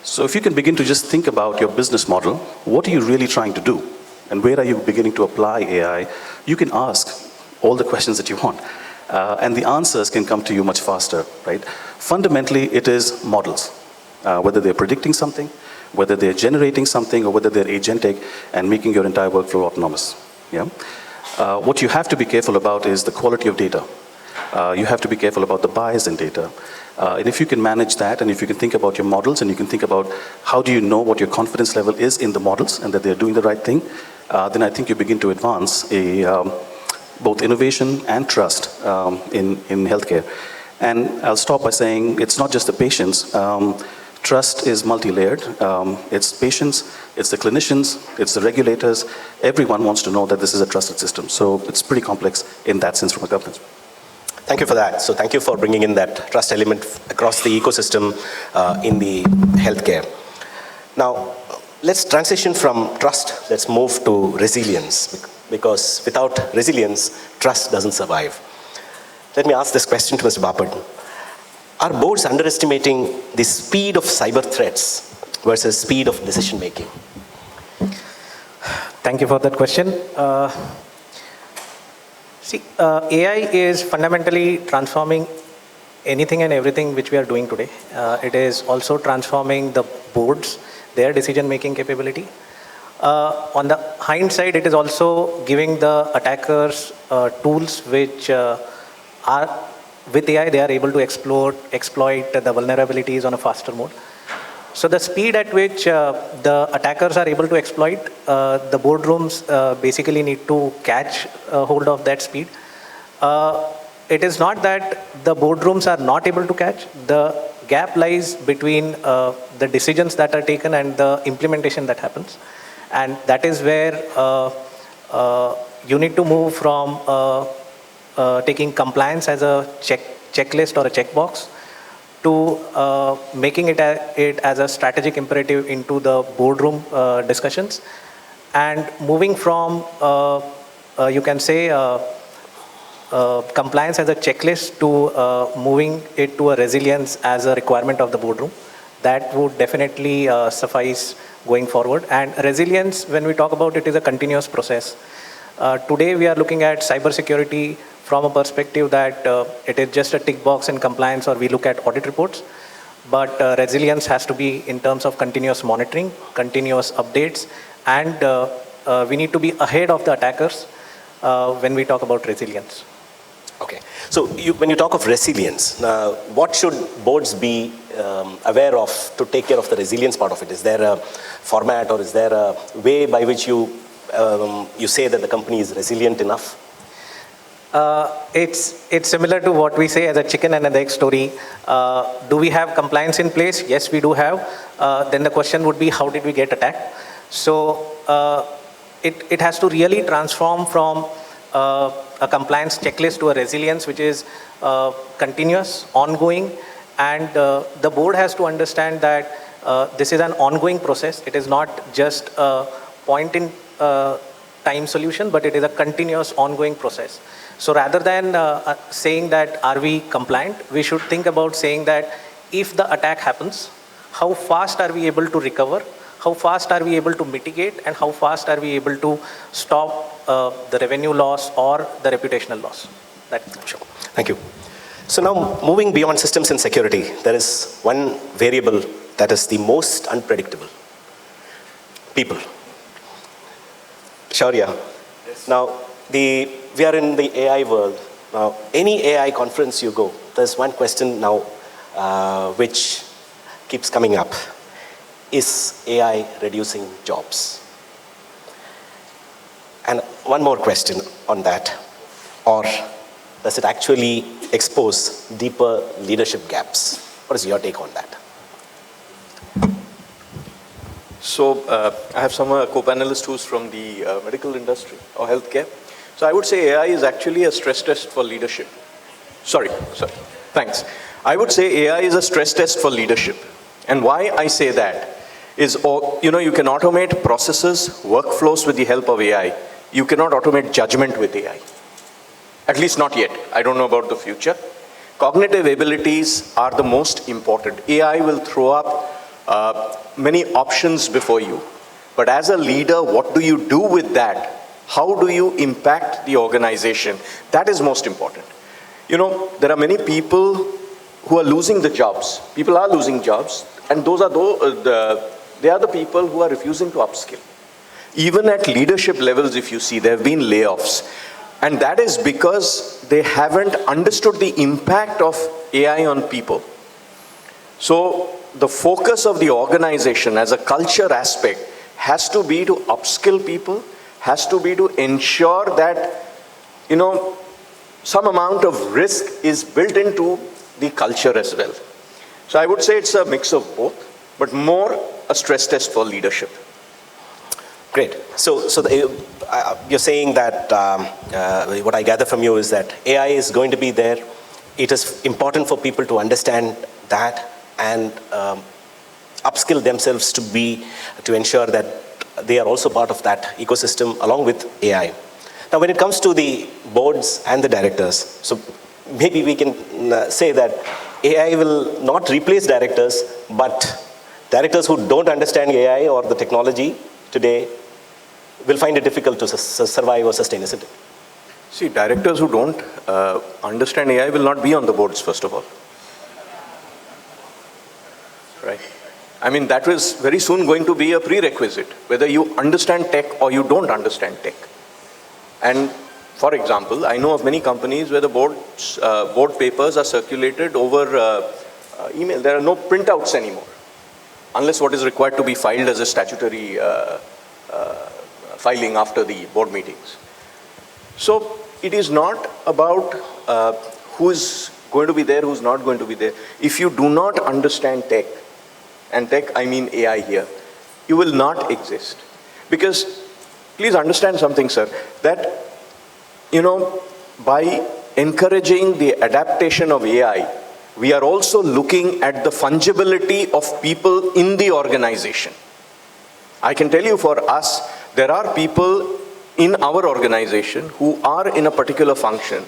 So if you can begin to just think about your business model, what are you really trying to do? And where are you beginning to apply AI? You can ask all the questions that you want. And the answers can come to you much faster, right? Fundamentally, it is models. Whether they're predicting something, whether they're generating something, or whether they're agentic and making your entire workflow autonomous. Yeah? What you have to be careful about is the quality of data. You have to be careful about the bias in data. And if you can manage that, and if you can think about your models, and you can think about how do you know what your confidence level is in the models, and that they're doing the right thing, then I think you begin to advance both innovation and trust in healthcare. And I'll stop by saying it's not just the patients. Trust is multi-layered. It's patients, it's the clinicians, it's the regulators. Everyone wants to know that this is a trusted system. So it's pretty complex in that sense from a governance. Thank you for that. So thank you for bringing in that trust element across the ecosystem in the healthcare. Now, let's transition from trust, let's move to resilience, because without resilience, trust doesn't survive. Let me ask this question to Mr. Bapat. Are boards underestimating the speed of cyber threats versus speed of decision making? Thank you for that question. AI is fundamentally transforming anything and everything which we are doing today. It is also transforming the boards, their decision-making capability. On the hindsight, it is also giving the attackers tools which are, with AI, they are able to exploit the vulnerabilities on a faster mode. So the speed at which the attackers are able to exploit, the boardrooms basically need to catch hold of that speed. It is not that the boardrooms are not able to catch. The gap lies between the decisions that are taken and the implementation that happens. And that is where you need to move from taking compliance as a checklist or a checkbox to making it as a strategic imperative into the boardroom discussions, and moving from, you can say, compliance as a checklist to moving it to a resilience as a requirement of the boardroom. That would definitely suffice going forward. And resilience, when we talk about it, is a continuous process. Today we are looking at cybersecurity from a perspective that it is just a tick box in compliance, or we look at audit reports. But resilience has to be in terms of continuous monitoring, continuous updates, and we need to be ahead of the attackers when we talk about resilience. Okay. So when you talk of resilience, what should boards be aware of to take care of the resilience part of it? Is there a format, or is there a way by which you say that the company is resilient enough? It's similar to what we say as a chicken and an egg story. Do we have compliance in place? Yes, we do have. Then the question would be, how did we get attacked? So it has to really transform from a compliance checklist to a resilience which is continuous, ongoing, and the board has to understand that this is an ongoing process. It is not just a point in time solution, but it is a continuous, ongoing process. So rather than saying that are we compliant, we should think about saying that if the attack happens, how fast are we able to recover? How fast are we able to mitigate, and how fast are we able to stop the revenue loss or the reputational loss? Sure. Thank you. So now, moving beyond systems and security, there is one variable that is the most unpredictable: people. Shaurya, yes. Now we are in the AI world. Now, any AI conference you go, there's one question now which keeps coming up. Is AI reducing jobs? And one more question on that. Or does it actually expose deeper leadership gaps? What is your take on that? So I have some co-panelists who's from the medical industry or healthcare. So I would say AI is actually a stress test for leadership. Sorry, thanks. I would say AI is a stress test for leadership. And why I say that is, you can automate processes, workflows with the help of AI. You cannot automate judgment with AI. At least not yet. I don't know about the future. Cognitive abilities are the most important. AI will throw up many options before you. But as a leader, what do you do with that? How do you impact the organization? That is most important. There are many people who are losing the jobs. People are losing jobs, and those are they are the people who are refusing to upskill. Even at leadership levels, if you see, there have been layoffs. And that is because they haven't understood the impact of AI on people. So the focus of the organization as a culture aspect has to be to upskill people, has to be to ensure that, some amount of risk is built into the culture as well. So I would say it's a mix of both, but more a stress test for leadership. Great. So you're saying that what I gather from you is that AI is going to be there. It is important for people to understand that and upskill themselves to ensure that they are also part of that ecosystem along with AI. Now, when it comes to the boards and the directors, so maybe we can say that AI will not replace directors, but directors who don't understand AI or the technology today will find it difficult to survive or sustain, isn't it? See, directors who don't understand AI will not be on the boards, first of all. Right? I mean, that was very soon going to be a prerequisite, whether you understand tech or you don't understand tech. And for example, I know of many companies where the board papers are circulated over email. There are no printouts anymore, unless what is required to be filed as a statutory filing after the board meetings. So it is not about who's going to be there, who's not going to be there. If you do not understand tech, and tech I mean AI here, you will not exist. Because please understand something, sir, that by encouraging the adaptation of AI, we are also looking at the fungibility of people in the organization. I can tell you for us, there are people in our organization who are in a particular function,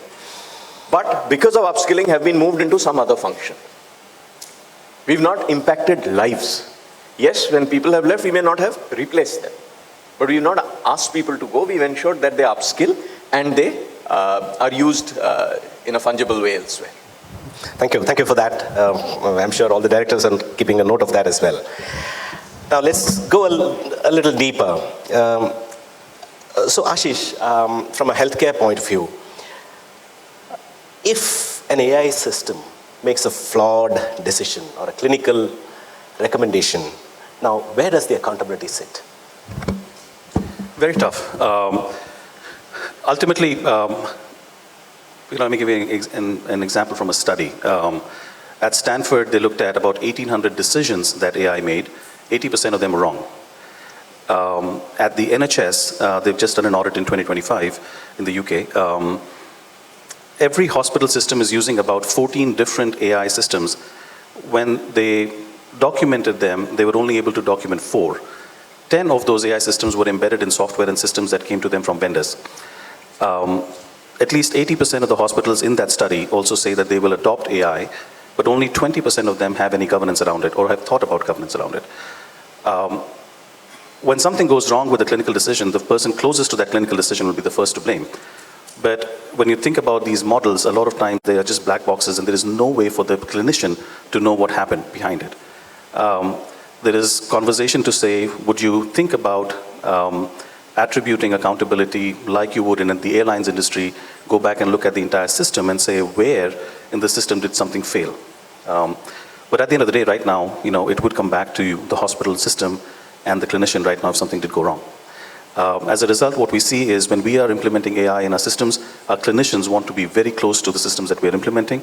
but because of upskilling have been moved into some other function. We've not impacted lives. Yes, when people have left, we may not have replaced them, but we've not asked people to go. We've ensured that they upskill and they are used in a fungible way elsewhere. Thank you for that. I'm sure all the directors are keeping a note of that as well. Now let's go a little deeper. So Ashish, from a healthcare point of view, if an AI system makes a flawed decision or a clinical recommendation, now where does the accountability sit? Very tough. Ultimately, let me give you an example from a study. At Stanford, they looked at about 1,800 decisions that AI made. 80% of them were wrong. At the NHS, they've just done an audit in 2025 in the UK. Every hospital system is using about 14 different AI systems. When they documented them, they were only able to document 4. 10 of those AI systems were embedded in software and systems that came to them from vendors. At least 80% of the hospitals in that study also say that they will adopt AI, but only 20% of them have any governance around it or have thought about governance around it. When something goes wrong with a clinical decision, the person closest to that clinical decision will be the first to blame. But when you think about these models, a lot of times they are just black boxes and there is no way for the clinician to know what happened behind it. There is conversation to say, would you think about attributing accountability like you would in the airlines industry, go back and look at the entire system and say where in the system did something fail. But at the end of the day, right now, it would come back to the hospital system and the clinician right now if something did go wrong. As a result, what we see is when we are implementing AI in our systems, our clinicians want to be very close to the systems that we're implementing.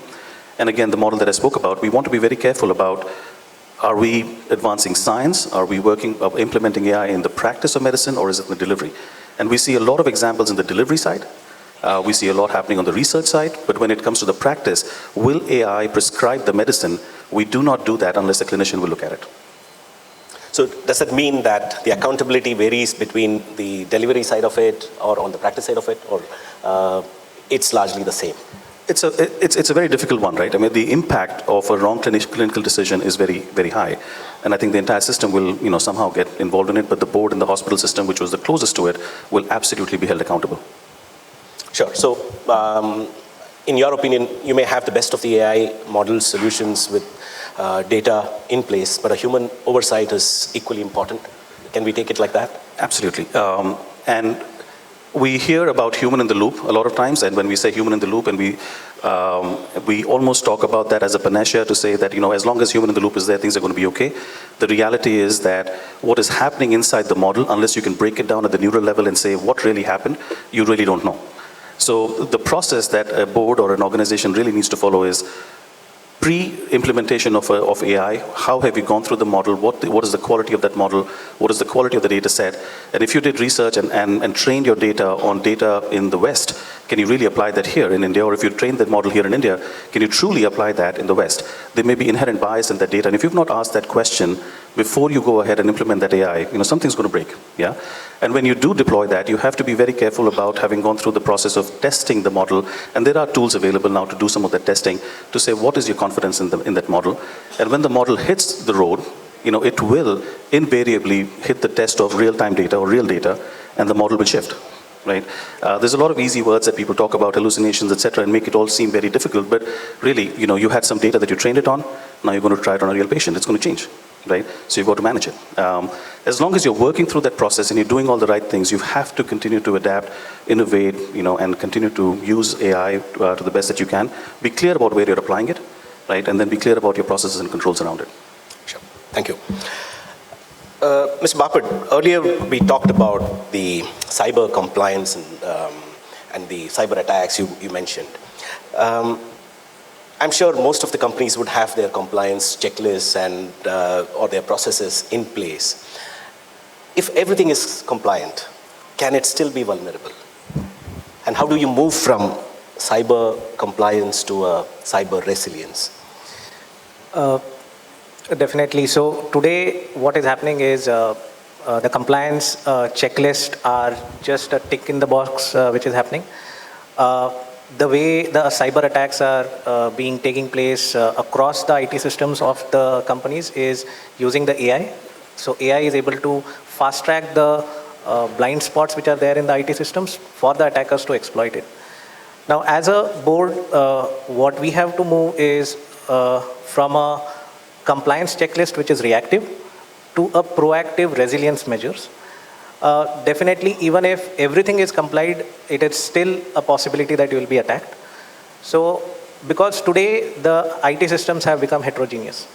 And again, the model that I spoke about, we want to be very careful about, are we advancing science? Are we implementing AI in the practice of medicine, or is it in the delivery? And we see a lot of examples in the delivery side. We see a lot happening on the research side. But when it comes to the practice, will AI prescribe the medicine? We do not do that unless a clinician will look at it. So does that mean that the accountability varies between the delivery side of it or on the practice side of it, or it's largely the same? It's a very difficult one, right? I mean, the impact of a wrong clinical decision is very, very high. And I think the entire system will, somehow get involved in it, but the board in the hospital system, which was the closest to it, will absolutely be held accountable. Sure. So, in your opinion, you may have the best of the AI model solutions with data in place, but a human oversight is equally important. Can we take it like that? Absolutely. And we hear about human in the loop a lot of times, and when we say human in the loop, and we almost talk about that as a panacea to say that, as long as human in the loop is there, things are going to be okay. The reality is that what is happening inside the model, unless you can break it down at the neural level and say what really happened, you really don't know. So the process that a board or an organization really needs to follow is pre-implementation of AI. How have you gone through the model? What is the quality of that model? What is the quality of the data set? And if you did research and trained your data on data in the West, can you really apply that here in India? Or if you trained that model here in India, can you truly apply that in the West? There may be inherent bias in that data. And if you've not asked that question before you go ahead and implement that AI, something's going to break. Yeah. And when you do deploy that, you have to be very careful about having gone through the process of testing the model. And there are tools available now to do some of that testing to say, what is your confidence in that model? And when the model hits the road, it will invariably hit the test of real-time data or real data, and the model will shift. Right? There's a lot of easy words that people talk about, hallucinations, etc., and make it all seem very difficult. But really, you had some data that you trained it on. Now you're going to try it on a real patient. It's going to change. Right? So you've got to manage it. As long as you're working through that process and you're doing all the right things, you have to continue to adapt, innovate, and continue to use AI to the best that you can. Be clear about where you're applying it, right? And then be clear about your processes and controls around it. Sure. Thank you. Mr. Bapat, earlier we talked about the cyber compliance and the cyber attacks you mentioned. I'm sure most of the companies would have their compliance checklists and or their processes in place. If everything is compliant, can it still be vulnerable? And how do you move from cyber compliance to a cyber resilience? Definitely. So today what is happening is the compliance checklist are just a tick in the box which is happening. The way the cyber attacks are being taking place across the IT systems of the companies is using the AI. So AI is able to fast track the blind spots which are there in the IT systems for the attackers to exploit it. Now, as a board, what we have to move is from a compliance checklist which is reactive to a proactive resilience measures. Definitely, even if everything is complied, it is still a possibility that you will be attacked. So, because today the IT systems have become heterogeneous,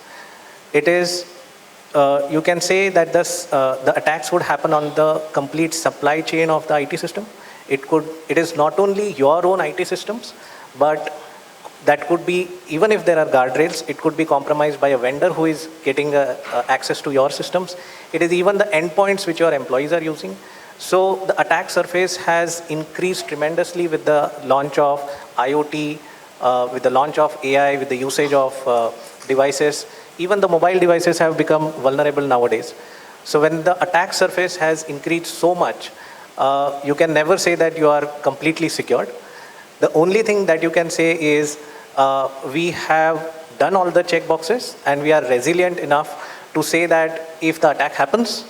it is, you can say that the attacks would happen on the complete supply chain of the IT system. It is not only your own IT systems, but that could be, even if there are guardrails, it could be compromised by a vendor who is getting access to your systems. It is even the endpoints which your employees are using. So the attack surface has increased tremendously with the launch of IoT, with the launch of AI, with the usage of devices. Even the mobile devices have become vulnerable nowadays. So when the attack surface has increased so much, you can never say that you are completely secured. The only thing that you can say is we have done all the check boxes and we are resilient enough to say that if the attack happens,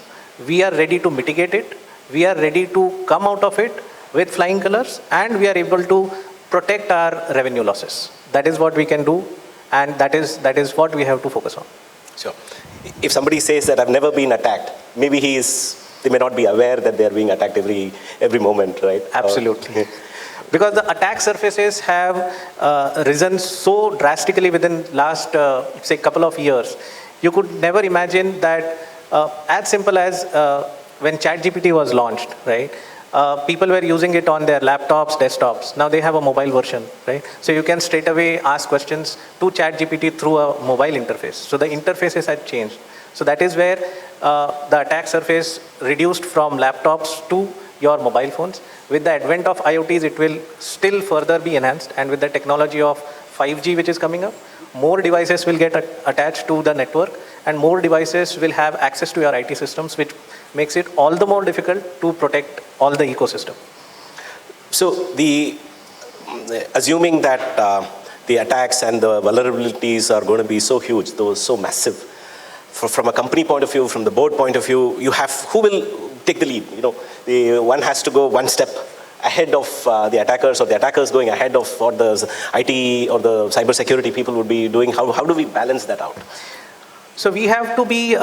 we are ready to mitigate it. We are ready to come out of it with flying colors, and we are able to protect our revenue losses. That is what we can do, and that is what we have to focus on. Sure. If somebody says that I've never been attacked, maybe they may not be aware that they are being attacked every moment, right? Absolutely. Because the attack surfaces have risen so drastically within last, say, couple of years. You could never imagine that as simple as when ChatGPT was launched, right? People were using it on their laptops, desktops. Now they have a mobile version, right? So you can straight away ask questions to ChatGPT through a mobile interface. So the interfaces had changed. So that is where the attack surface reduced from laptops to your mobile phones. With the advent of IoTs, it will still further be enhanced. And with the technology of 5G which is coming up, more devices will get attached to the network, and more devices will have access to your IT systems, which makes it all the more difficult to protect all the ecosystem. So assuming that the attacks and the vulnerabilities are going to be so huge, so massive, from a company point of view, from the board point of view, who will take the lead? One has to go one step ahead of the attackers, or the attackers going ahead of what the IT or the cybersecurity people would be doing. How do we balance that out? So we have to be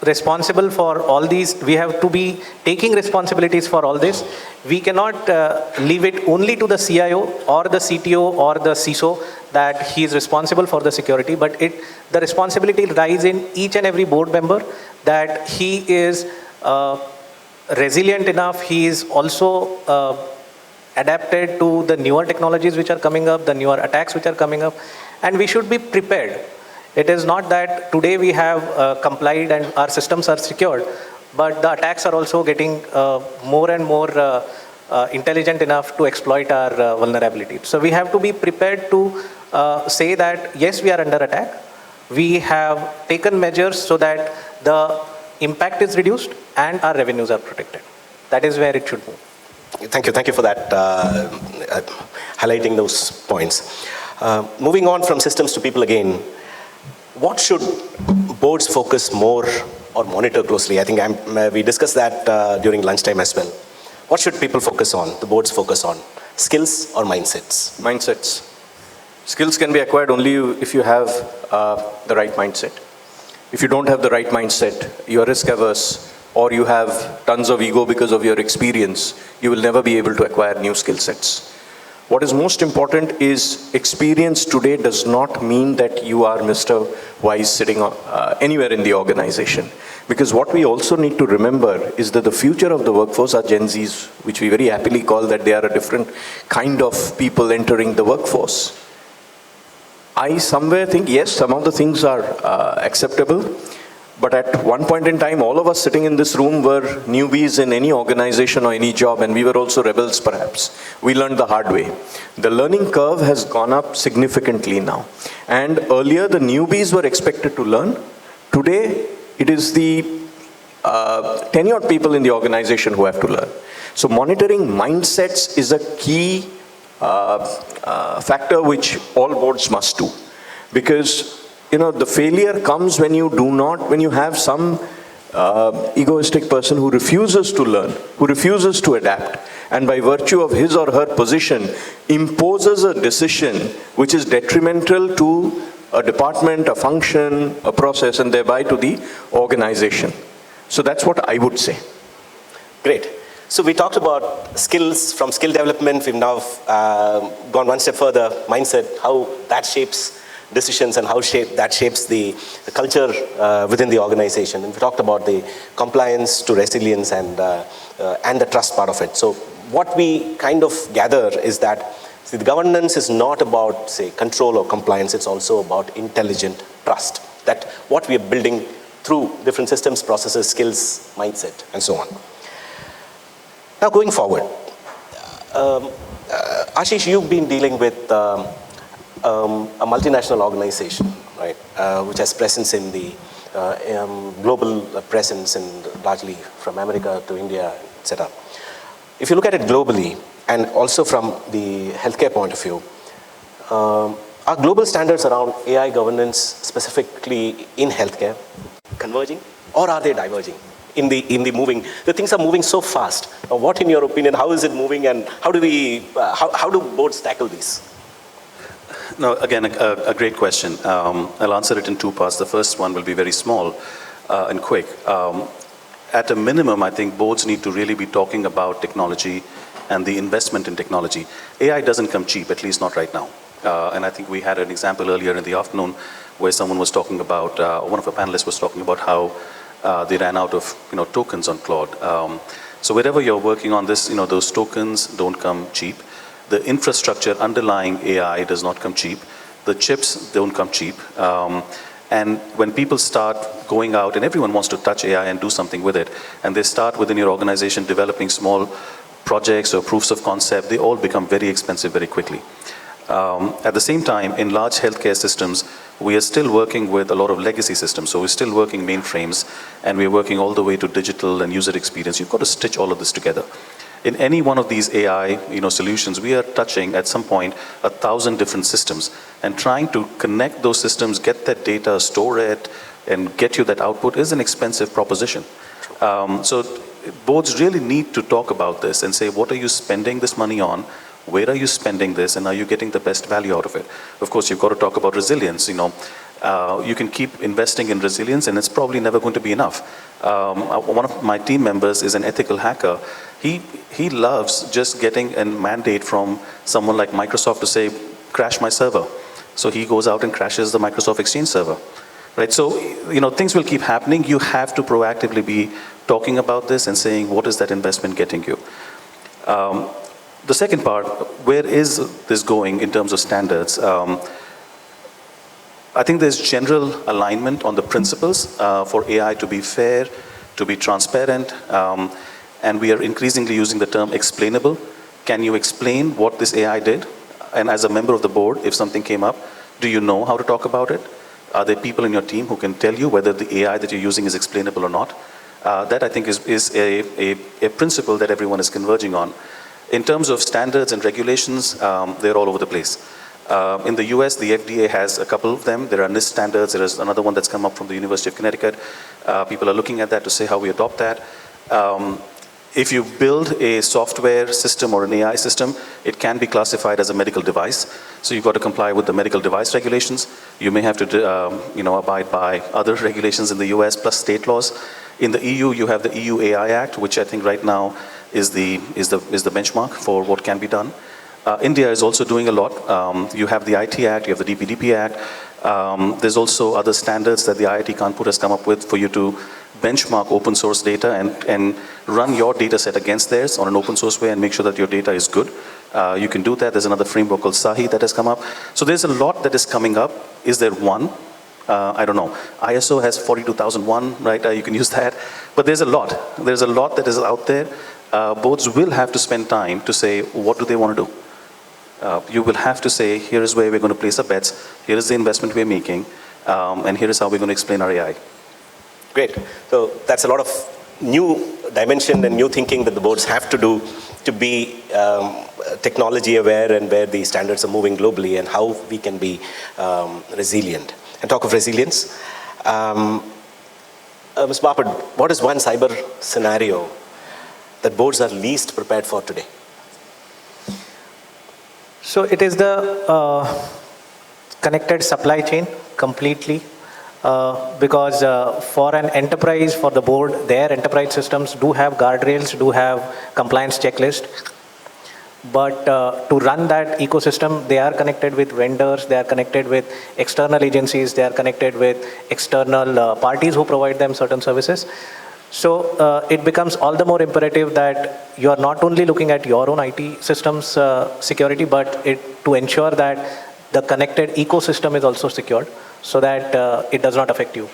responsible for all these. We have to be taking responsibilities for all this. We cannot leave it only to the CIO or the CTO or the CISO that he is responsible for the security, but the responsibility lies in each and every board member that he is resilient enough. He is also adapted to the newer technologies which are coming up, the newer attacks which are coming up, and we should be prepared. It is not that today we have complied and our systems are secured, but the attacks are also getting more and more intelligent enough to exploit our vulnerability. So we have to be prepared to say that yes, we are under attack. We have taken measures so that the impact is reduced and our revenues are protected. That is where it should move. Thank you for that, highlighting those points. Moving on from systems to people again, what should boards focus more or monitor closely? I think we discussed that during lunchtime as well. What should people focus on, the boards focus on? Skills or mindsets? Mindsets. Skills can be acquired only if you have the right mindset. If you don't have the right mindset, you are risk averse, or you have tons of ego because of your experience, you will never be able to acquire new skill sets. What is most important is experience today does not mean that you are Mr. Wise sitting anywhere in the organization. Because what we also need to remember is that the future of the workforce are Gen Zs, which we very happily call that they are a different kind of people entering the workforce. I somewhere think, yes, some of the things are acceptable, But at one point in time, all of us sitting in this room were newbies in any organization or any job, and we were also rebels perhaps. We learned the hard way. The learning curve has gone up significantly now. And earlier, the newbies were expected to learn. Today, it is the tenured people in the organization who have to learn. So monitoring mindsets is a key factor which all boards must do. Because the failure comes when you have some egoistic person who refuses to learn, who refuses to adapt, and by virtue of his or her position imposes a decision which is detrimental to a department, a function, a process, and thereby to the organization. So that's what I would say. Great. So we talked about skills, from skill development, we've now gone one step further, mindset, how that shapes decisions and how that shapes the culture within the organization. And we talked about the compliance to resilience and the trust part of it. So what we kind of gather is that the governance is not about, say, control or compliance, it's also about intelligent trust. That what we are building through different systems, processes, skills, mindset, and so on. Now going forward, Ashish, you've been dealing with a multinational organization, right, which has presence in the global presence, and largely from America to India, etc. If you look at it globally, and also from the healthcare point of view, are global standards around AI governance, specifically in healthcare, converging, or are they diverging in the moving? The things are moving so fast. What, in your opinion, how is it moving, and how do boards tackle these? No, again, a great question. I'll answer it in two parts. The first one will be very small and quick. At a minimum, I think boards need to really be talking about technology and the investment in technology. AI doesn't come cheap, at least not right now. And I think we had an example earlier in the afternoon where someone was talking about, one of our panelists was talking about how they ran out of tokens on Claude. So wherever you're working on this, those tokens don't come cheap. The infrastructure underlying AI does not come cheap. The chips don't come cheap. And when people start going out, and everyone wants to touch AI and do something with it, and they start within your organization developing small projects or proofs of concept, they all become very expensive very quickly. At the same time, in large healthcare systems, we are still working with a lot of legacy systems. So we're still working mainframes, and we're working all the way to digital and user experience. You've got to stitch all of this together. In any one of these AI solutions, we are touching at some point 1,000 different systems and trying to connect those systems, get that data, store it, and get you that output is an expensive proposition. So boards really need to talk about this and say, what are you spending this money on? Where are you spending this, and are you getting the best value out of it? Of course, you've got to talk about resilience. You can keep investing in resilience, and it's probably never going to be enough. One of my team members is an ethical hacker. He loves just getting a mandate from someone like Microsoft to say, crash my server. So he goes out and crashes the Microsoft Exchange server. Right? So, things will keep happening. You have to proactively be talking about this and saying, what is that investment getting you? The second part, where is this going in terms of standards? I think there's general alignment on the principles for AI to be fair, to be transparent, and we are increasingly using the term explainable. Can you explain what this AI did? And as a member of the board, if something came up, do you know how to talk about it? Are there people in your team who can tell you whether the AI that you're using is explainable or not? That I think is a principle that everyone is converging on. In terms of standards and regulations, they're all over the place. In the US, the FDA has a couple of them. There are NIST standards. There is another one that's come up from the University of Connecticut. People are looking at that to say how we adopt that. If you build a software system or an AI system, it can be classified as a medical device. So you've got to comply with the medical device regulations. You may have to abide by other regulations in the US plus state laws. In the EU, you have the EU AI Act, which I think right now is the benchmark for what can be done. India is also doing a lot. You have the IT Act, you have the DPDP Act. There's also other standards that the IIT Kanpur has come up with for you to benchmark open source data and run your data set against theirs on an open source way and make sure that your data is good. You can do that. There's another framework called SAHI that has come up. So there's a lot that is coming up. Is there one? I don't know. ISO has 42001, right? You can use that. But there's a lot. There's a lot that is out there. Boards will have to spend time to say, what do they want to do? You will have to say, here is where we're going to place our bets, here is the investment we're making, and here is how we're going to explain our AI. Great. So that's a lot of new dimension and new thinking that the boards have to do to be technology aware and where the standards are moving globally and how we can be resilient. And talk of resilience, Ms. Bapad, what is one cyber scenario that boards are least prepared for today? So it is the connected supply chain completely, because for an enterprise, for the board, their enterprise systems do have guardrails, do have compliance checklist. But to run that ecosystem, they are connected with vendors, they are connected with external agencies, they are connected with external parties who provide them certain services. So it becomes all the more imperative that you are not only looking at your own IT systems security, but to ensure that the connected ecosystem is also secured so that it does not affect you.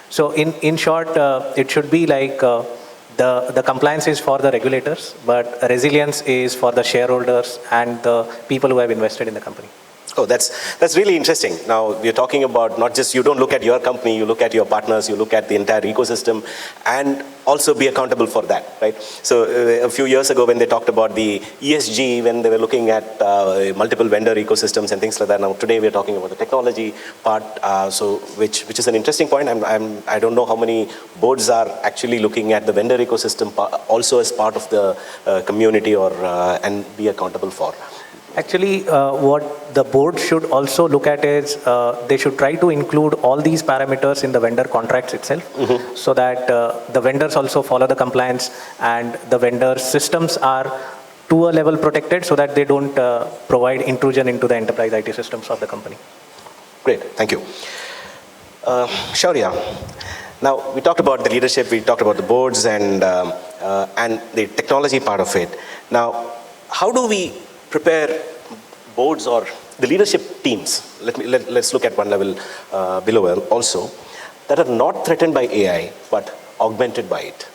So in short, it should be like the compliance is for the regulators, but resilience is for the shareholders and the people who have invested in the company. Oh, that's really interesting. Now, we're talking about not just you don't look at your company, you look at your partners, you look at the entire ecosystem and also be accountable for that, right? So a few years ago when they talked about the ESG, when they were looking at multiple vendor ecosystems and things like that, now today we're talking about the technology part, which is an interesting point. I don't know how many boards are actually looking at the vendor ecosystem also as part of the community or and be accountable for. Actually, what the board should also look at is they should try to include all these parameters in the vendor contracts itself, so that the vendors also follow the compliance and the vendor systems are to a level protected so that they don't provide intrusion into the enterprise IT systems of the company. Great, thank you. Shaurya, now we talked about the leadership, we talked about the boards and the technology part of it. Now, how do we prepare boards or the leadership teams, let's look at one level below also, that are not threatened by AI, but augmented by it?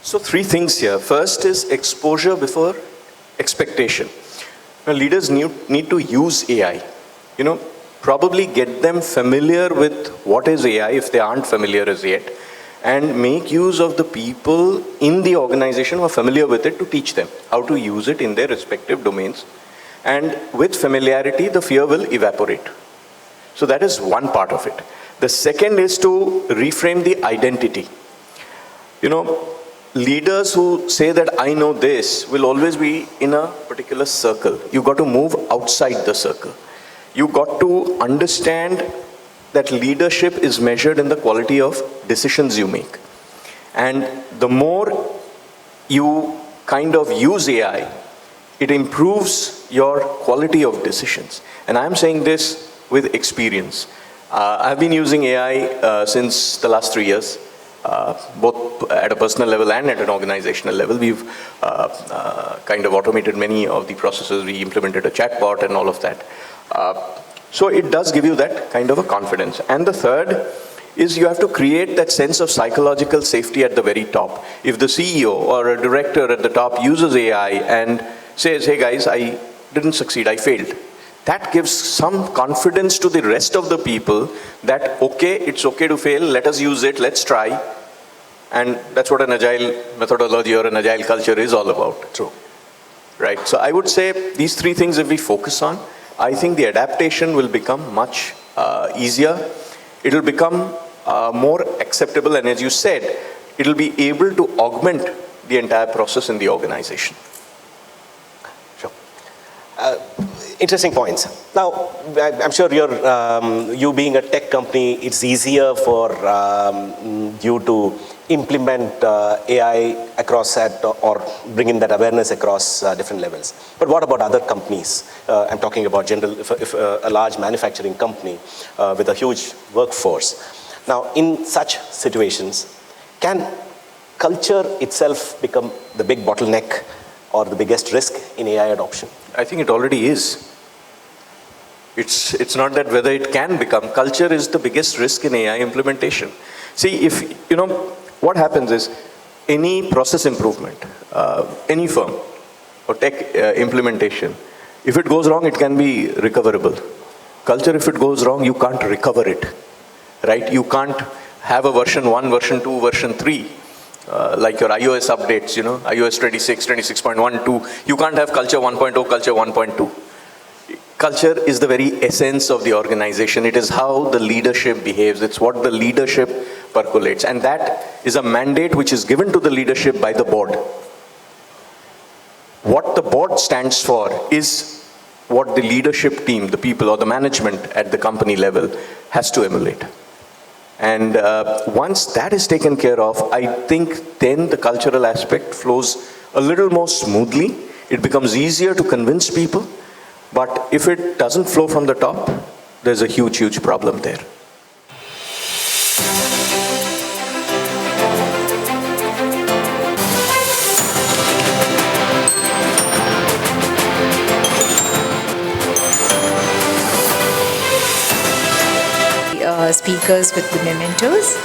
So 3 things here. First is exposure before expectation. Now, leaders need to use AI. Probably get them familiar with what is AI if they aren't familiar as yet, and make use of the people in the organization who are familiar with it to teach them how to use it in their respective domains. And with familiarity, the fear will evaporate. So that is one part of it. The second is to reframe the identity. Leaders who say that I know this will always be in a particular circle. You got to move outside the circle. You got to understand that leadership is measured in the quality of decisions you make. And the more you kind of use AI, it improves your quality of decisions. And I'm saying this with experience. I've been using AI since the last 3 years, both at a personal level and at an organizational level. We've kind of automated many of the processes. We implemented a chatbot and all of that. So it does give you that kind of a confidence. And the third is you have to create that sense of psychological safety at the very top. If the CEO or a director at the top uses AI and says, hey guys, I didn't succeed, I failed, that gives some confidence to the rest of the people that, okay, it's okay to fail, let us use it, let's try. And that's what an agile methodology or an agile culture is all about. True. Right, so I would say these 3 things if we focus on, I think the adaptation will become much easier. It will become more acceptable, and as you said, it will be able to augment the entire process in the organization. Sure. Interesting points. Now, I'm sure you being a tech company, it's easier for you to implement AI across or bring in that awareness across different levels. But what about other companies? I'm talking about if a large manufacturing company with a huge workforce. Now, in such situations, can culture itself become the big bottleneck or the biggest risk in AI adoption? I think it already is. It's not that whether it can become. Culture is the biggest risk in AI implementation. See, if, what happens is any process improvement, any firm or tech implementation, if it goes wrong, it can be recoverable. Culture, if it goes wrong, you can't recover it, right? You can't have a version 1, version 2, version 3, like your iOS updates, iOS 26, 26.1, 2. You can't have culture 1.0, culture 1.2. Culture is the very essence of the organization. It is how the leadership behaves. It's what the leadership percolates. And that is a mandate which is given to the leadership by the board. What the board stands for is what the leadership team, the people or the management at the company level has to emulate. And once that is taken care of, I think then the cultural aspect flows a little more smoothly. It becomes easier to convince people. But if it doesn't flow from the top, there's a huge, huge problem there. Speakers with the mementos.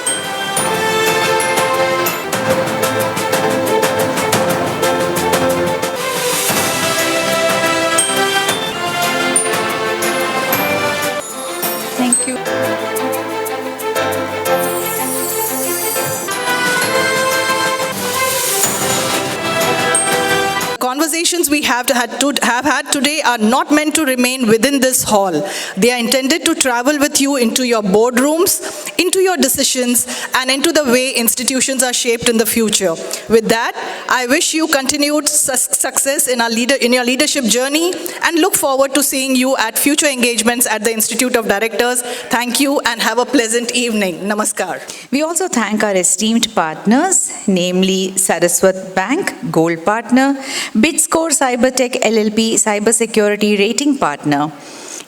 Thank you. Conversations we have had today are not meant to remain within this hall. They are intended to travel with you into your boardrooms, into your decisions, and into the way institutions are shaped in the future. With that, I wish you continued success in your leadership journey and look forward to seeing you at future engagements at the Institute of Directors. Thank you and have a pleasant evening. Namaskar. We also thank our esteemed partners, namely Saraswat Bank, Gold Partner, Bitscore Cybertech LLP, Cybersecurity Rating Partner,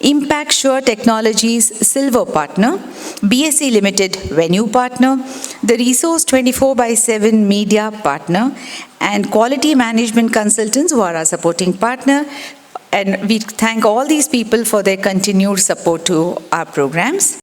Impact Sure Technologies Silver Partner, BSE Limited Venue Partner, the Resource 24/7 Media Partner, and Quality Management Consultants who are our supporting partner. And we thank all these people for their continued support to our programs.